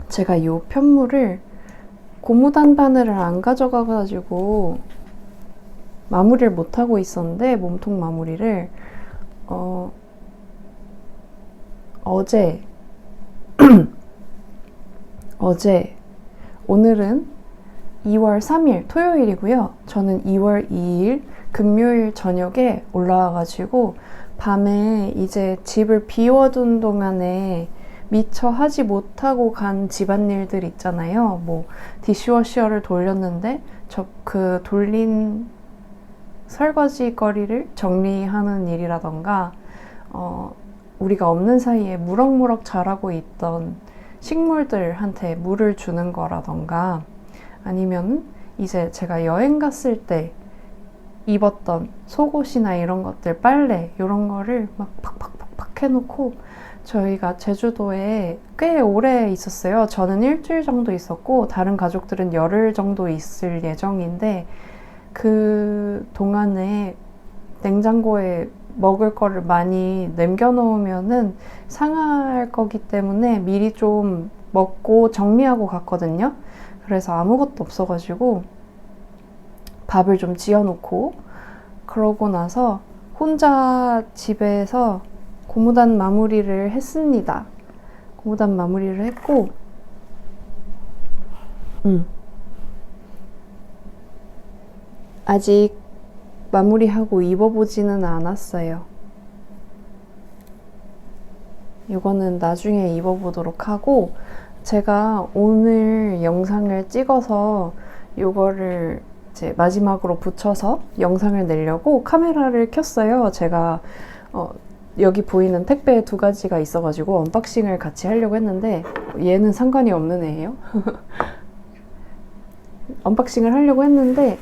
[SPEAKER 1] 제가 이 편물을 고무단 바늘을 안 가져가가지고 마무리를 못하고 있었는데, 몸통 마무리를 어제 오늘은 2월 3일 토요일이고요. 저는 2월 2일 금요일 저녁에 올라와가지고 밤에 이제 집을 비워둔 동안에 미처 하지 못하고 간 집안일들 있잖아요. 뭐 디시워셔를 돌렸는데 그 돌린 설거지 거리를 정리하는 일이라던가, 우리가 없는 사이에 무럭무럭 자라고 있던 식물들한테 물을 주는 거라던가, 아니면 이제 제가 여행 갔을 때 입었던 속옷이나 이런 것들, 빨래 이런 거를 막 팍팍팍팍 해놓고, 저희가 제주도에 꽤 오래 있었어요. 저는 일주일 정도 있었고 다른 가족들은 열흘 정도 있을 예정인데, 그 동안에 냉장고에 먹을 거를 많이 남겨놓으면은 상할 거기 때문에 미리 좀 먹고 정리하고 갔거든요. 그래서 아무것도 없어가지고 밥을 좀 지어놓고, 그러고 나서 혼자 집에서 고무단 마무리를 했습니다. 고무단 마무리를 했고, 아직 마무리하고 입어보지는 않았어요. 이거는 나중에 입어보도록 하고, 제가 오늘 영상을 찍어서 이거를 이제 마지막으로 붙여서 영상을 내려고 카메라를 켰어요. 제가 여기 보이는 택배 2가지가 있어가지고 언박싱을 같이 하려고 했는데, 얘는 상관이 없는 애예요. 언박싱을 하려고 했는데,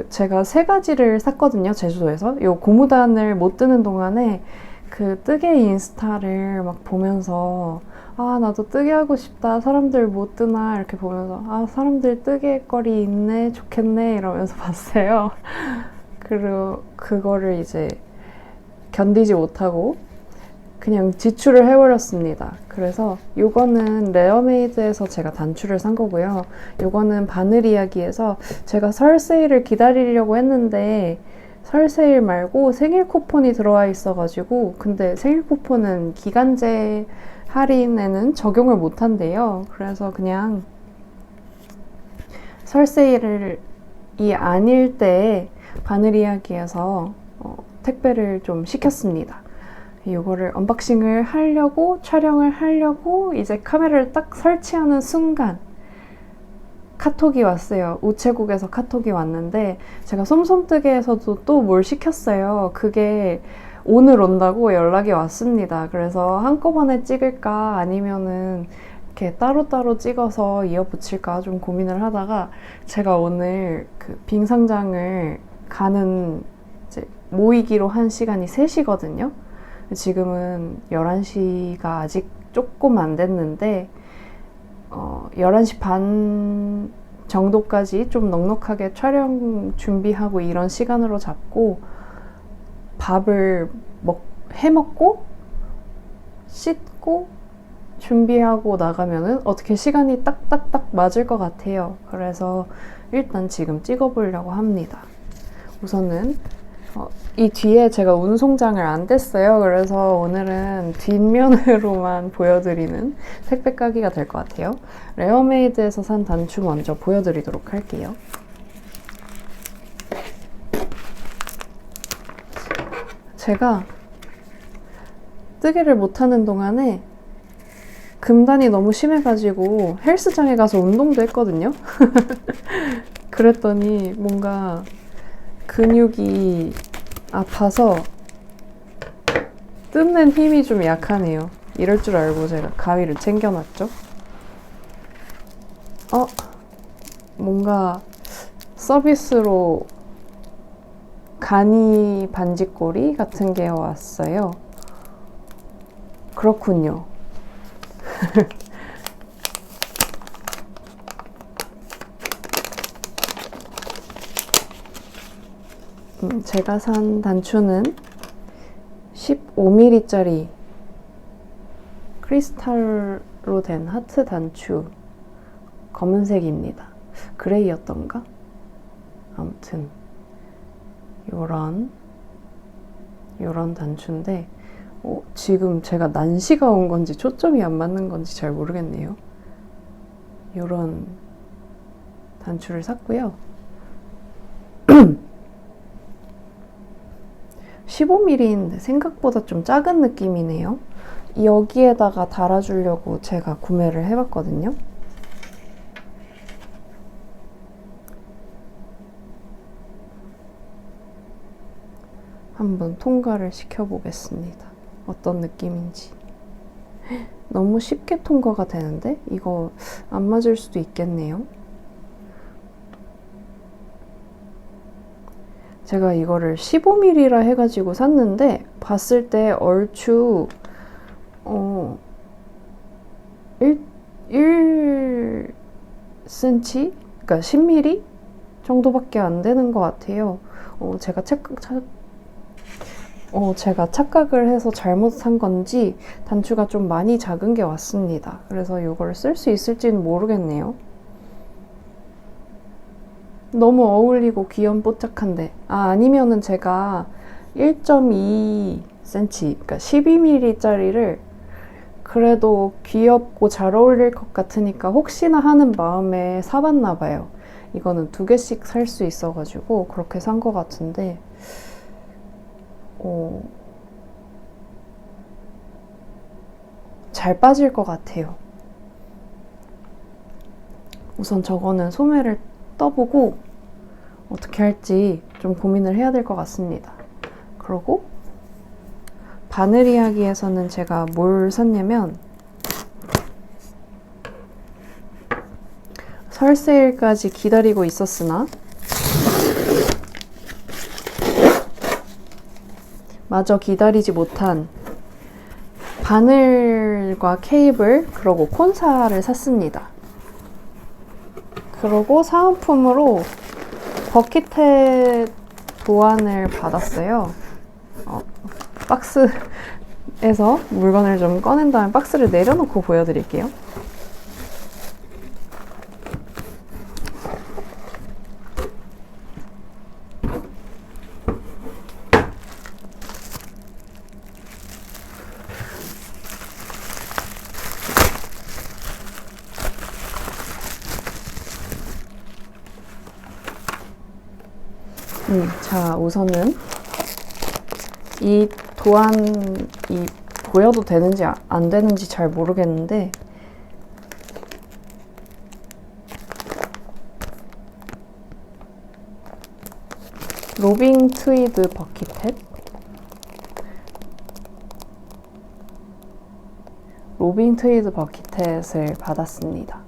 [SPEAKER 1] 제가 3가지를 샀거든요, 제주도에서. 요 고무단을 못 뜨는 동안에 그 뜨개 인스타를 막 보면서, 아, 나도 뜨개 하고 싶다, 사람들 못 뜨나 이렇게 보면서, 아, 사람들 뜨개 거리 있네, 좋겠네 이러면서 봤어요. 그리고 그거를 이제 견디지 못하고 그냥 지출을 해버렸습니다. 그래서 요거는 레어메이드에서 제가 단추를 산 거고요. 요거는 바늘 이야기에서 제가 설 세일을 기다리려고 했는데 설 세일 말고 생일 쿠폰이 들어와 있어가지고, 근데 생일 쿠폰은 기간제 할인에는 적용을 못 한대요. 그래서 그냥 설 세일이 아닐 때 바늘 이야기에서 택배를 좀 시켰습니다. 이거를 언박싱을 하려고, 촬영을 하려고 이제 카메라를 딱 설치하는 순간 카톡이 왔어요. 우체국에서 카톡이 왔는데, 제가 솜솜뜨개에서도 또 뭘 시켰어요. 그게 오늘 온다고 연락이 왔습니다. 그래서 한꺼번에 찍을까 아니면은 이렇게 따로따로 찍어서 이어 붙일까 좀 고민을 하다가, 제가 오늘 그 빙상장을 가는 이제 모이기로 한 시간이 3시거든요. 지금은 11시가 아직 조금 안 됐는데 11시 반 정도까지 좀 넉넉하게 촬영 준비하고 이런 시간으로 잡고, 밥을 해먹고 씻고 준비하고 나가면은 어떻게 시간이 딱딱딱 맞을 것 같아요. 그래서 일단 지금 찍어보려고 합니다. 우선은 이 뒤에 제가 운송장을 안 뗐어요. 그래서 오늘은 뒷면으로만 보여드리는 택배 까기가 될 것 같아요. 레어메이드에서 산 단추 먼저 보여드리도록 할게요. 제가 뜨개를 못하는 동안에 금단이 너무 심해가지고 헬스장에 가서 운동도 했거든요. 그랬더니 뭔가 근육이 아파서 뜯는 힘이 좀 약하네요. 이럴 줄 알고 제가 가위를 챙겨놨죠. 뭔가 서비스로 가니 반지꼬리 같은 게 왔어요. 그렇군요. 제가 산 단추는 15mm짜리 크리스탈로 된 하트 단추, 검은색입니다. 그레이였던가? 아무튼 요런 단추인데 지금 제가 난시가 온 건지 초점이 안 맞는 건지 잘 모르겠네요. 요런 단추를 샀고요. 15mm인데 생각보다 좀 작은 느낌이네요. 여기에다가 달아주려고 제가 구매를 해봤거든요. 한번 통과를 시켜보겠습니다. 어떤 느낌인지. 너무 쉽게 통과가 되는데? 이거 안 맞을 수도 있겠네요. 제가 이거를 15mm라 해가지고 샀는데 봤을 때 얼추 1cm? 그러니까 10mm 정도밖에 안 되는 것 같아요. 제가 착각을 해서 잘못 산 건지 단추가 좀 많이 작은 게 왔습니다. 그래서 이걸 쓸 수 있을지는 모르겠네요. 너무 어울리고 귀염뽀짝한데 아니면은 제가 1.2cm, 그러니까 12mm짜리를 그래도 귀엽고 잘 어울릴 것 같으니까 혹시나 하는 마음에 사봤나 봐요. 이거는 2개씩 살 수 있어가지고 그렇게 산 것 같은데 잘 빠질 것 같아요. 우선 저거는 소매를 떠보고 어떻게 할지 좀 고민을 해야 될 것 같습니다. 그리고 바늘 이야기에서는 제가 뭘 샀냐면 설세일까지 기다리고 있었으나 마저 기다리지 못한 바늘과 케이블 그리고 콘사를 샀습니다. 그리고 사은품으로 버킷햇 도안을 받았어요. 박스에서 물건을 좀 꺼낸 다음에 박스를 내려놓고 보여드릴게요. 자, 우선은 이 도안이 보여도 되는지 안 되는지 잘 모르겠는데 로빙 트위드 버킷햇, 로빙 트위드 버킷햇을 받았습니다.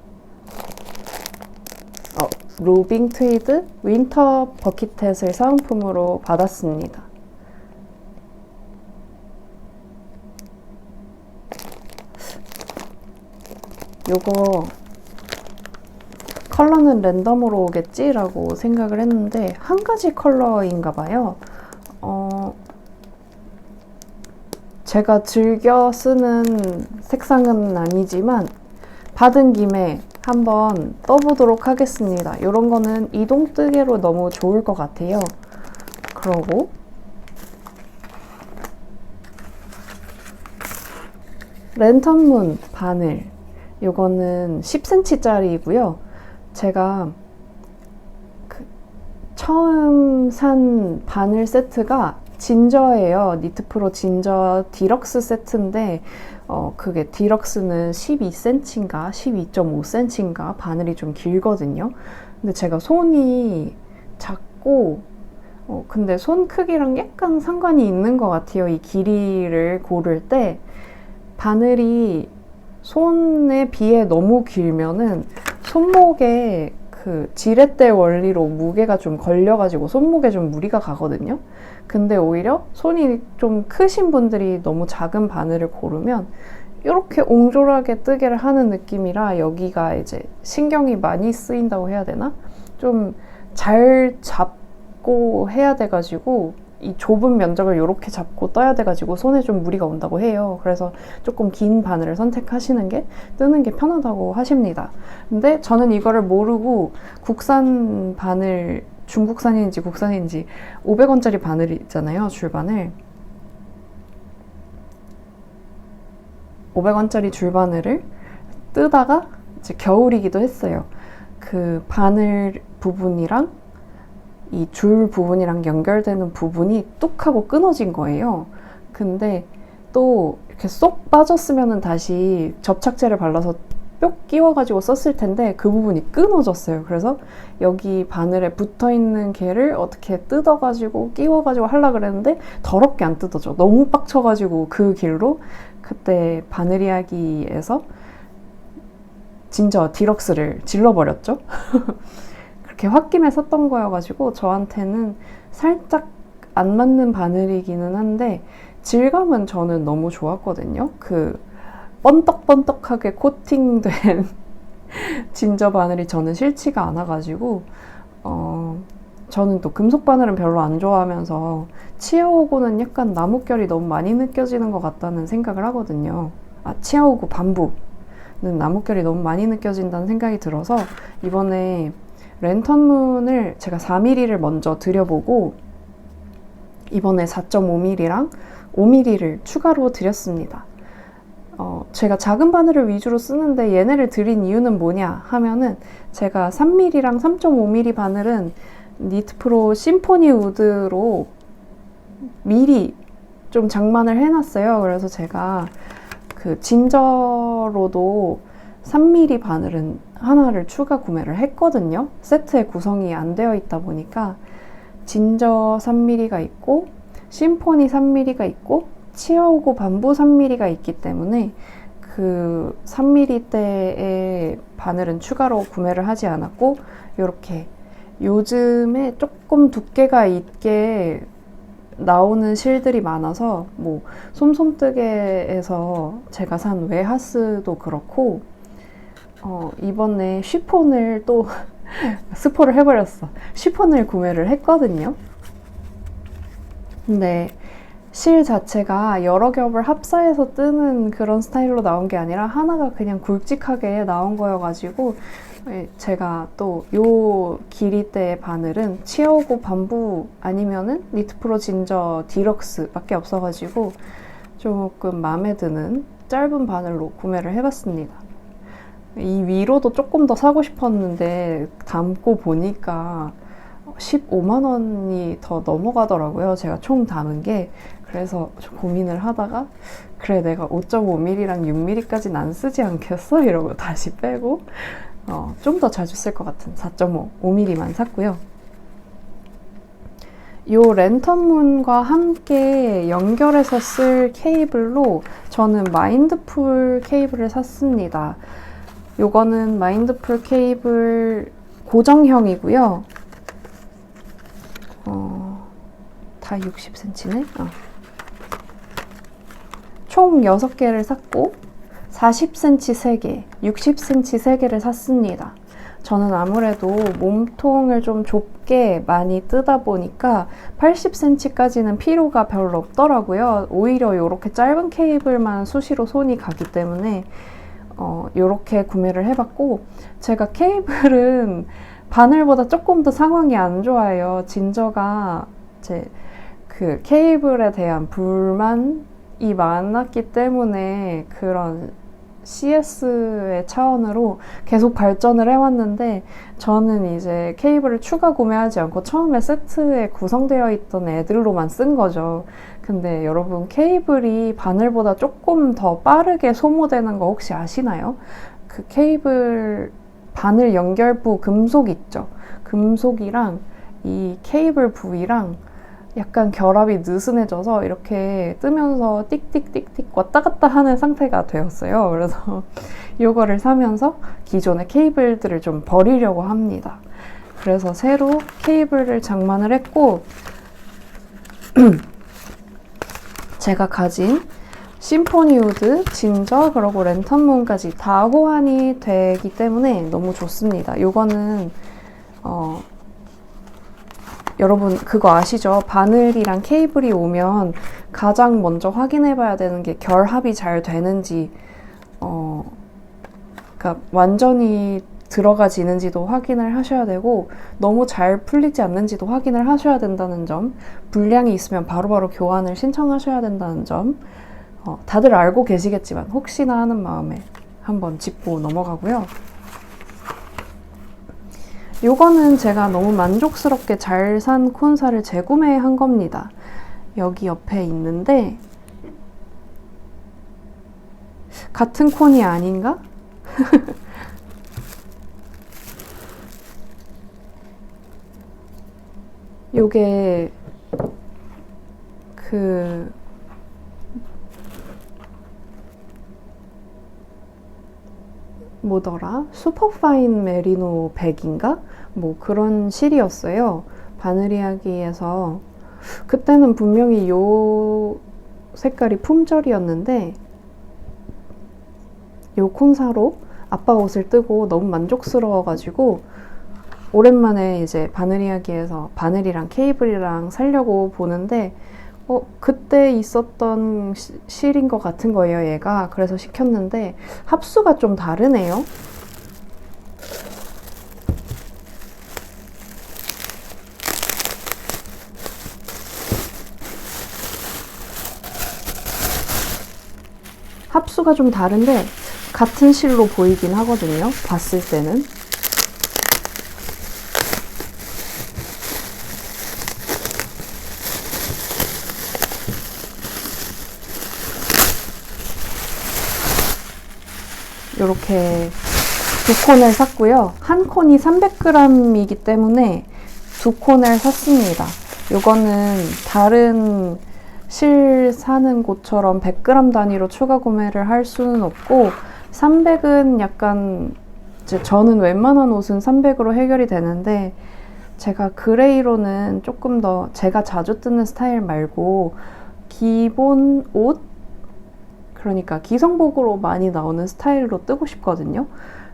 [SPEAKER 1] 로빙 트위드 윈터 버킷햇을 사은품으로 받았습니다. 요거 컬러는 랜덤으로 오겠지라고 생각을 했는데 한 가지 컬러인가 봐요. 제가 즐겨 쓰는 색상은 아니지만 받은 김에 한번 떠보도록 하겠습니다. 이런 거는 이동뜨개로 너무 좋을 것 같아요. 그러고 랜턴문 바늘, 요거는 10cm짜리고요. 제가 처음 산 바늘 세트가 진저예요. 니트프로 진저 디럭스 세트인데 그게 디럭스는 12cm인가 12.5cm인가 바늘이 좀 길거든요. 근데 제가 손이 작고 근데 손 크기랑 약간 상관이 있는 것 같아요. 이 길이를 고를 때 바늘이 손에 비해 너무 길면은 손목에 그 지렛대 원리로 무게가 좀 걸려가지고 손목에 좀 무리가 가거든요. 근데 오히려 손이 좀 크신 분들이 너무 작은 바늘을 고르면 이렇게 옹졸하게 뜨개를 하는 느낌이라 여기가 이제 신경이 많이 쓰인다고 해야 되나? 좀 잘 잡고 해야 돼가지고 이 좁은 면적을 이렇게 잡고 떠야 돼가지고 손에 좀 무리가 온다고 해요. 그래서 조금 긴 바늘을 선택하시는 게 뜨는 게 편하다고 하십니다. 근데 저는 이거를 모르고 국산 바늘, 중국산인지 국산인지 500원짜리 바늘 있잖아요. 줄바늘. 500원짜리 줄바늘을 뜨다가 이제 겨울이기도 했어요. 그 바늘 부분이랑 이 줄 부분이랑 연결되는 부분이 뚝 하고 끊어진 거예요. 근데 또 이렇게 쏙 빠졌으면 다시 접착제를 발라서 뿅 끼워가지고 썼을 텐데 그 부분이 끊어졌어요. 그래서 여기 바늘에 붙어있는 개를 어떻게 뜯어가지고 끼워가지고 하려고 그랬는데 더럽게 안 뜯어져. 너무 빡쳐가지고 그 길로 그때 바늘 이야기에서 진저 디럭스를 질러버렸죠. 그렇게 홧김에 샀던 거여가지고 저한테는 살짝 안 맞는 바늘이기는 한데 질감은 저는 너무 좋았거든요. 그 번떡번떡하게 코팅된 진저 바늘이 저는 싫지가 않아가지고 저는 또 금속 바늘은 별로 안 좋아하면서 치아오고는 약간 나뭇결이 너무 많이 느껴지는 것 같다는 생각을 하거든요. 치아오고 밤부는 나뭇결이 너무 많이 느껴진다는 생각이 들어서 이번에 랜턴문을 제가 4mm를 먼저 들여보고 이번에 4.5mm랑 5mm를 추가로 드렸습니다. 제가 작은 바늘을 위주로 쓰는데 얘네를 드린 이유는 뭐냐 하면은 제가 3mm랑 3.5mm 바늘은 니트프로 심포니 우드로 미리 좀 장만을 해놨어요. 그래서 제가 그 진저로도 3mm 바늘은 하나를 추가 구매를 했거든요. 세트에 구성이 안 되어 있다 보니까 진저 3mm가 있고 심포니 3mm가 있고 치아오고 밤부 3mm가 있기 때문에 그 3mm대의 바늘은 추가로 구매를 하지 않았고 이렇게 요즘에 조금 두께가 있게 나오는 실들이 많아서 뭐 솜솜뜨개에서 제가 산 웨하스도 그렇고 이번에 쉬폰을 또 스포를 해버렸어. 쉬폰을 구매를 했거든요. 근데 실 자체가 여러 겹을 합사해서 뜨는 그런 스타일로 나온 게 아니라 하나가 그냥 굵직하게 나온 거여가지고 제가 또 요 길이대의 바늘은 치아오고 밤부 아니면은 니트프로 진저 디럭스 밖에 없어가지고 조금 마음에 드는 짧은 바늘로 구매를 해봤습니다. 이 위로도 조금 더 사고 싶었는데 담고 보니까 15만 원이 더 넘어가더라고요. 제가 총 담은 게. 그래서 좀 고민을 하다가 그래 내가 5.5mm랑 6mm까지는 안 쓰지 않겠어? 이러고 다시 빼고 좀 더 자주 쓸 것 같은 4.5mm만 샀고요. 요 랜턴문과 함께 연결해서 쓸 케이블로 저는 마인드풀 케이블을 샀습니다. 요거는 마인드풀 케이블 고정형이고요. 다 60cm네? 총 6개를 샀고 40cm 3개, 60cm 3개를 샀습니다. 저는 아무래도 몸통을 좀 좁게 많이 뜨다 보니까 80cm까지는 필요가 별로 없더라고요. 오히려 이렇게 짧은 케이블만 수시로 손이 가기 때문에 이렇게 구매를 해봤고 제가 케이블은 바늘보다 조금 더 상황이 안 좋아요. 진저가 제 그 케이블에 대한 불만이 많았기 때문에 그런 CS의 차원으로 계속 발전을 해왔는데 저는 이제 케이블을 추가 구매하지 않고 처음에 세트에 구성되어 있던 애들로만 쓴 거죠. 근데 여러분 케이블이 바늘보다 조금 더 빠르게 소모되는 거 혹시 아시나요? 그 케이블 바늘 연결부 금속 있죠? 금속이랑 이 케이블 부위랑 약간 결합이 느슨해져서 이렇게 뜨면서 띡띡띡띡 왔다 갔다 하는 상태가 되었어요. 그래서 이거를 사면서 기존의 케이블들을 좀 버리려고 합니다. 그래서 새로 케이블을 장만을 했고 제가 가진 심포니우드, 진저, 그리고 랜턴문까지 다 호환이 되기 때문에 너무 좋습니다. 이거는 여러분 그거 아시죠? 바늘이랑 케이블이 오면 가장 먼저 확인해 봐야 되는 게 결합이 잘 되는지 그러니까 완전히 들어가지는지도 확인을 하셔야 되고 너무 잘 풀리지 않는지도 확인을 하셔야 된다는 점, 불량이 있으면 바로바로 교환을 신청하셔야 된다는 점, 다들 알고 계시겠지만 혹시나 하는 마음에 한번 짚고 넘어가고요. 요거는 제가 너무 만족스럽게 잘 산 콘사를 재구매한 겁니다. 여기 옆에 있는데 같은 콘이 아닌가? 요게 뭐더라? 슈퍼파인 메리노 백인가? 뭐 그런 실이었어요. 바늘 이야기에서 그때는 분명히 요 색깔이 품절이었는데 요 콘사로 아빠 옷을 뜨고 너무 만족스러워가지고 오랜만에 이제 바늘 이야기에서 바늘이랑 케이블이랑 사려고 보는데 그때 있었던 실인 것 같은 거예요, 얘가. 그래서 시켰는데 합수가 좀 다르네요. 합수가 좀 다른데 같은 실로 보이긴 하거든요, 봤을 때는. 이렇게 두 콘을 샀고요. 한 콘이 300g이기 때문에 두 콘을 샀습니다. 이거는 다른 실 사는 곳처럼 100g 단위로 추가 구매를 할 수는 없고 300은 약간 저는 웬만한 옷은 300으로 해결이 되는데 제가 그레이로는 조금 더 제가 자주 뜨는 스타일 말고 기본 옷? 그러니까 기성복으로 많이 나오는 스타일로 뜨고 싶거든요.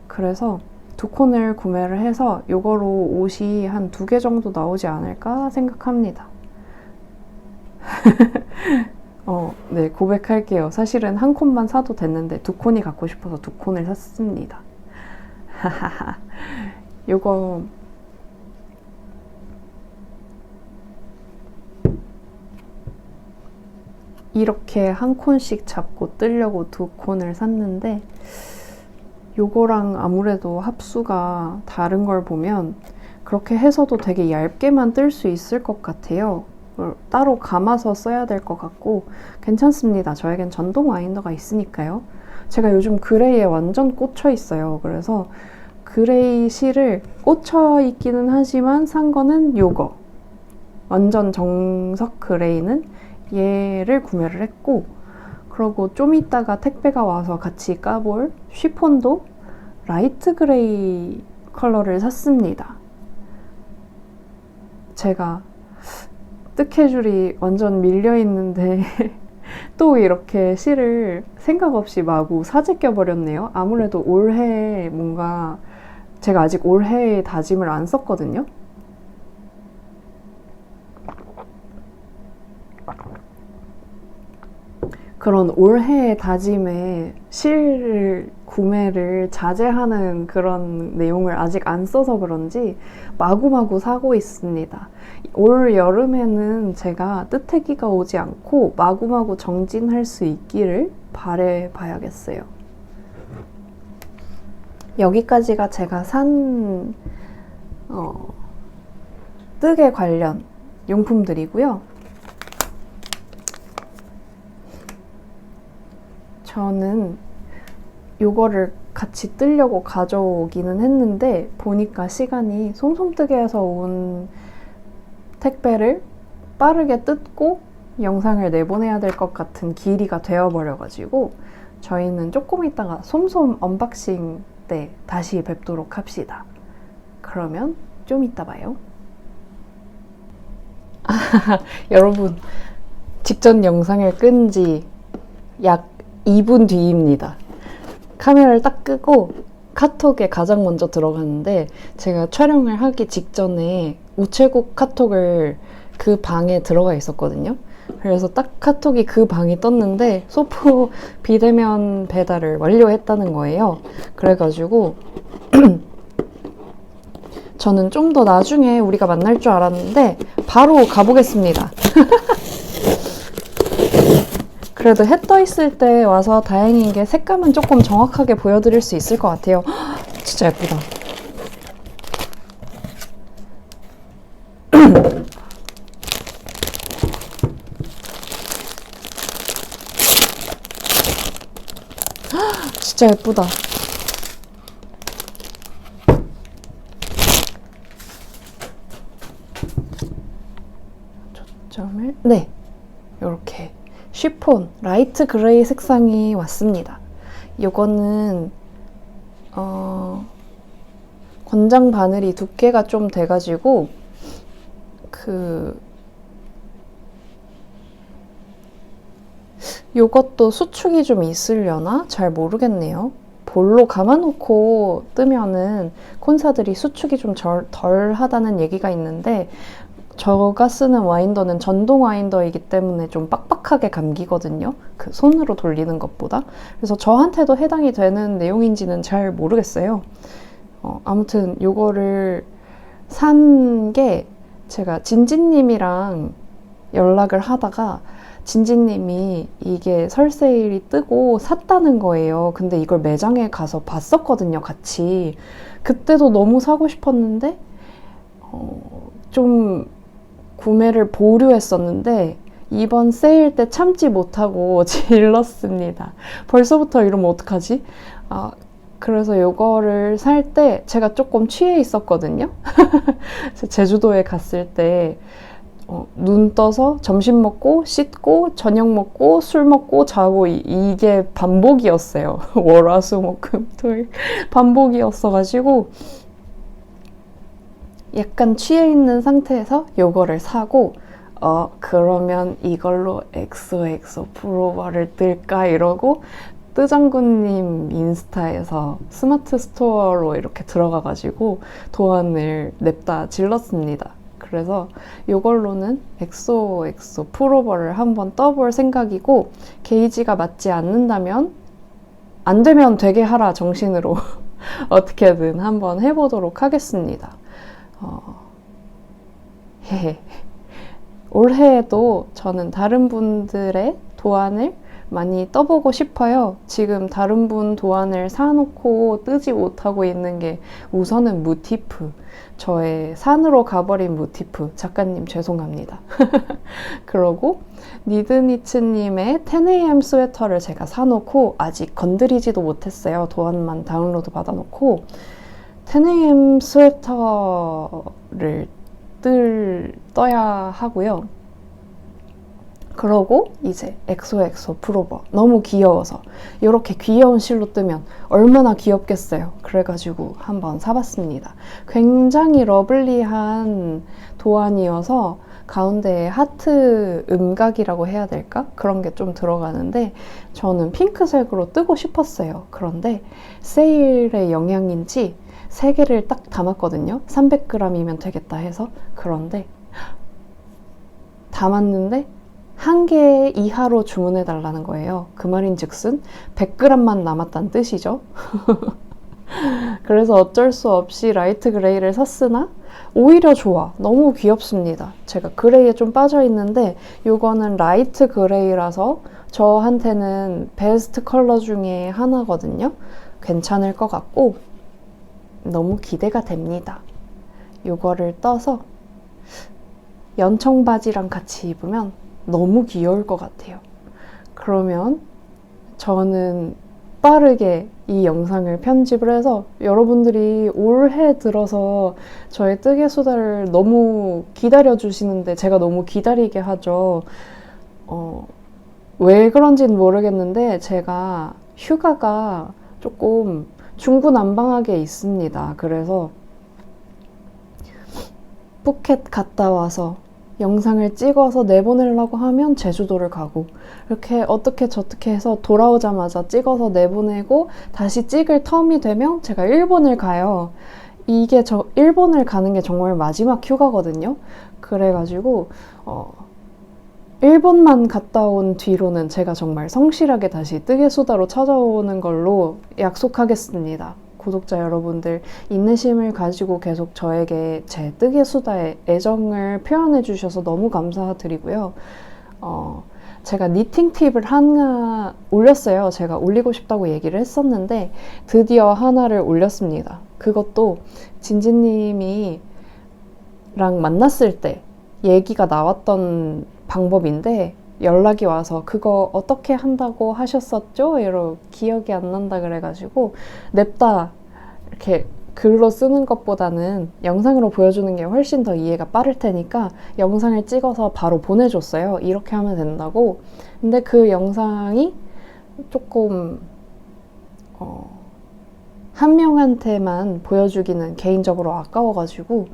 [SPEAKER 1] 그래서 두 콘을 구매를 해서 이거로 옷이 한 2개 정도 나오지 않을까 생각합니다. 네, 고백할게요. 사실은 한 콘만 사도 됐는데 두 콘이 갖고 싶어서 두 콘을 샀습니다. 요거 이렇게 한 콘씩 잡고 뜨려고 두 콘을 샀는데 요거랑 아무래도 합수가 다른 걸 보면 그렇게 해서도 되게 얇게만 뜰 수 있을 것 같아요. 따로 감아서 써야 될 것 같고 괜찮습니다. 저에겐 전동 와인더가 있으니까요. 제가 요즘 그레이에 완전 꽂혀 있어요. 그래서 그레이 실을 꽂혀 있기는 하지만 산 거는 요거 완전 정석 그레이는 얘를 구매를 했고 그리고 좀 이따가 택배가 와서 같이 까볼 쉬폰도 라이트 그레이 컬러를 샀습니다. 제가 뜨개줄이 완전 밀려있는데 또 이렇게 실을 생각 없이 마구 사재 껴버렸네요. 아무래도 올해 뭔가 제가 아직 올해의 다짐을 안 썼거든요. 그런 올해의 다짐에 실 구매를 자제하는 그런 내용을 아직 안 써서 그런지 마구마구 사고 있습니다. 올 여름에는 제가 뜨태기가 오지 않고 마구마구 정진할 수 있기를 바라봐야겠어요. 여기까지가 제가 산 뜨개 관련 용품들이고요. 저는 요거를 같이 뜨려고 가져오기는 했는데 보니까 시간이 솜솜뜨개에서 온 택배를 빠르게 뜯고 영상을 내보내야 될 것 같은 길이가 되어버려가지고 저희는 조금 있다가 솜솜 언박싱 때 다시 뵙도록 합시다. 그러면 좀 이따 봐요. 여러분, 직전 영상을 끈 지 약 2분 뒤입니다. 카메라를 딱 끄고 카톡에 가장 먼저 들어갔는데 제가 촬영을 하기 직전에 우체국 카톡을 그 방에 들어가 있었거든요. 그래서 딱 카톡이 그 방이 떴는데 소프 비대면 배달을 완료했다는 거예요. 그래가지고 저는 좀 더 나중에 우리가 만날 줄 알았는데 바로 가보겠습니다. 그래도 해 떠 있을 때 와서 다행인 게 색감은 조금 정확하게 보여드릴 수 있을 것 같아요. 진짜 예쁘다. 진짜 예쁘다. 초점을 네, 이렇게 쉬폰 라이트 그레이 색상이 왔습니다. 이거는 권장 바늘이 두께가 좀 돼가지고 요것도 수축이 좀 있으려나? 잘 모르겠네요. 볼로 감아놓고 뜨면은 콘사들이 수축이 좀 덜 하다는 얘기가 있는데 제가 쓰는 와인더는 전동 와인더이기 때문에 좀 빡빡하게 감기거든요. 그 손으로 돌리는 것보다. 그래서 저한테도 해당이 되는 내용인지는 잘 모르겠어요. 아무튼 요거를 산 게 제가 진지님이랑 연락을 하다가 진지님이 이게 설세일이 뜨고 샀다는 거예요. 근데 이걸 매장에 가서 봤었거든요, 같이. 그때도 너무 사고 싶었는데 좀 구매를 보류했었는데 이번 세일 때 참지 못하고 질렀습니다. 벌써부터 이러면 어떡하지? 그래서 이거를 살 때 제가 조금 취해 있었거든요. 제주도에 갔을 때 눈 떠서 점심 먹고 씻고 저녁 먹고 술 먹고 자고 이게 반복이었어요. 월화수목금토일 반복이었어가지고 약간 취해 있는 상태에서 요거를 사고 그러면 이걸로 엑소엑소 프로버를 뜰까 이러고 뜨장군님 인스타에서 스마트 스토어로 이렇게 들어가가지고 도안을 냅다 질렀습니다. 그래서 이걸로는 엑소엑소 프로버를 한번 떠볼 생각이고 게이지가 맞지 않는다면 안 되면 되게 하라 정신으로 어떻게든 한번 해보도록 하겠습니다. 올해에도 저는 다른 분들의 도안을 많이 떠보고 싶어요. 지금 다른 분 도안을 사놓고 뜨지 못하고 있는 게 우선은 무티프. 저의 산으로 가버린 무티프. 작가님 죄송합니다. 그러고 니드니츠님의 10am 스웨터를 제가 사놓고 아직 건드리지도 못했어요. 도안만 다운로드 받아놓고 10am 스웨터를 떠야 하고요. 그러고 이제 엑소엑소 프로버 너무 귀여워서 이렇게 귀여운 실로 뜨면 얼마나 귀엽겠어요. 그래가지고 한번 사봤습니다. 굉장히 러블리한 도안이어서 가운데에 하트 음각이라고 해야 될까? 그런 게 좀 들어가는데 저는 핑크색으로 뜨고 싶었어요. 그런데 세일의 영향인지 3개를 딱 담았거든요. 300g이면 되겠다 해서. 그런데 담았는데 1개 이하로 주문해 달라는 거예요. 그 말인 즉슨 100g만 남았다는 뜻이죠. 그래서 어쩔 수 없이 라이트 그레이를 샀으나 오히려 좋아. 너무 귀엽습니다. 제가 그레이에 좀 빠져 있는데 이거는 라이트 그레이라서 저한테는 베스트 컬러 중에 하나거든요. 괜찮을 것 같고 너무 기대가 됩니다. 이거를 떠서 연청 바지랑 같이 입으면 너무 귀여울 것 같아요. 그러면 저는 재빠르게 이 영상을 편집을 해서 여러분들이 올해 들어서 저의 뜨개수다를 너무 기다려주시는데 제가 너무 기다리게 하죠. 왜 그런지는 모르겠는데 제가 휴가가 조금 중구난방하게 있습니다. 그래서 푸켓 갔다 와서 영상을 찍어서 내보내려고 하면 제주도를 가고 이렇게 어떻게 저떻게 해서 돌아오자마자 찍어서 내보내고 다시 찍을 텀이 되면 제가 일본을 가요. 이게 일본을 가는 게 정말 마지막 휴가거든요. 그래가지고 일본만 갔다 온 뒤로는 제가 정말 성실하게 다시 뜨개수다로 찾아오는 걸로 약속하겠습니다. 구독자 여러분들 인내심을 가지고 계속 저에게 제 뜨개수다에 애정을 표현해 주셔서 너무 감사드리고요. 제가 니팅 팁을 하나 올렸어요. 제가 올리고 싶다고 얘기를 했었는데 드디어 하나를 올렸습니다. 그것도 진지님이랑 만났을 때 얘기가 나왔던 방법인데 연락이 와서 그거 어떻게 한다고 하셨었죠? 이러 기억이 안 난다 그래가지고 냅다 이렇게 글로 쓰는 것보다는 영상으로 보여주는 게 훨씬 더 이해가 빠를 테니까 영상을 찍어서 바로 보내줬어요. 이렇게 하면 된다고. 근데 그 영상이 조금 한 명한테만 보여주기는 개인적으로 아까워가지고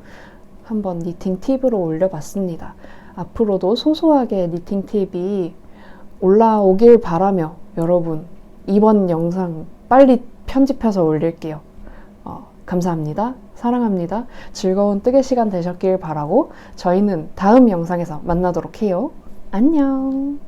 [SPEAKER 1] 한번 니팅 팁으로 올려봤습니다. 앞으로도 소소하게 니팅 팁이 올라오길 바라며 여러분 이번 영상 빨리 편집해서 올릴게요. 감사합니다. 사랑합니다. 즐거운 뜨개 시간 되셨길 바라고 저희는 다음 영상에서 만나도록 해요. 안녕.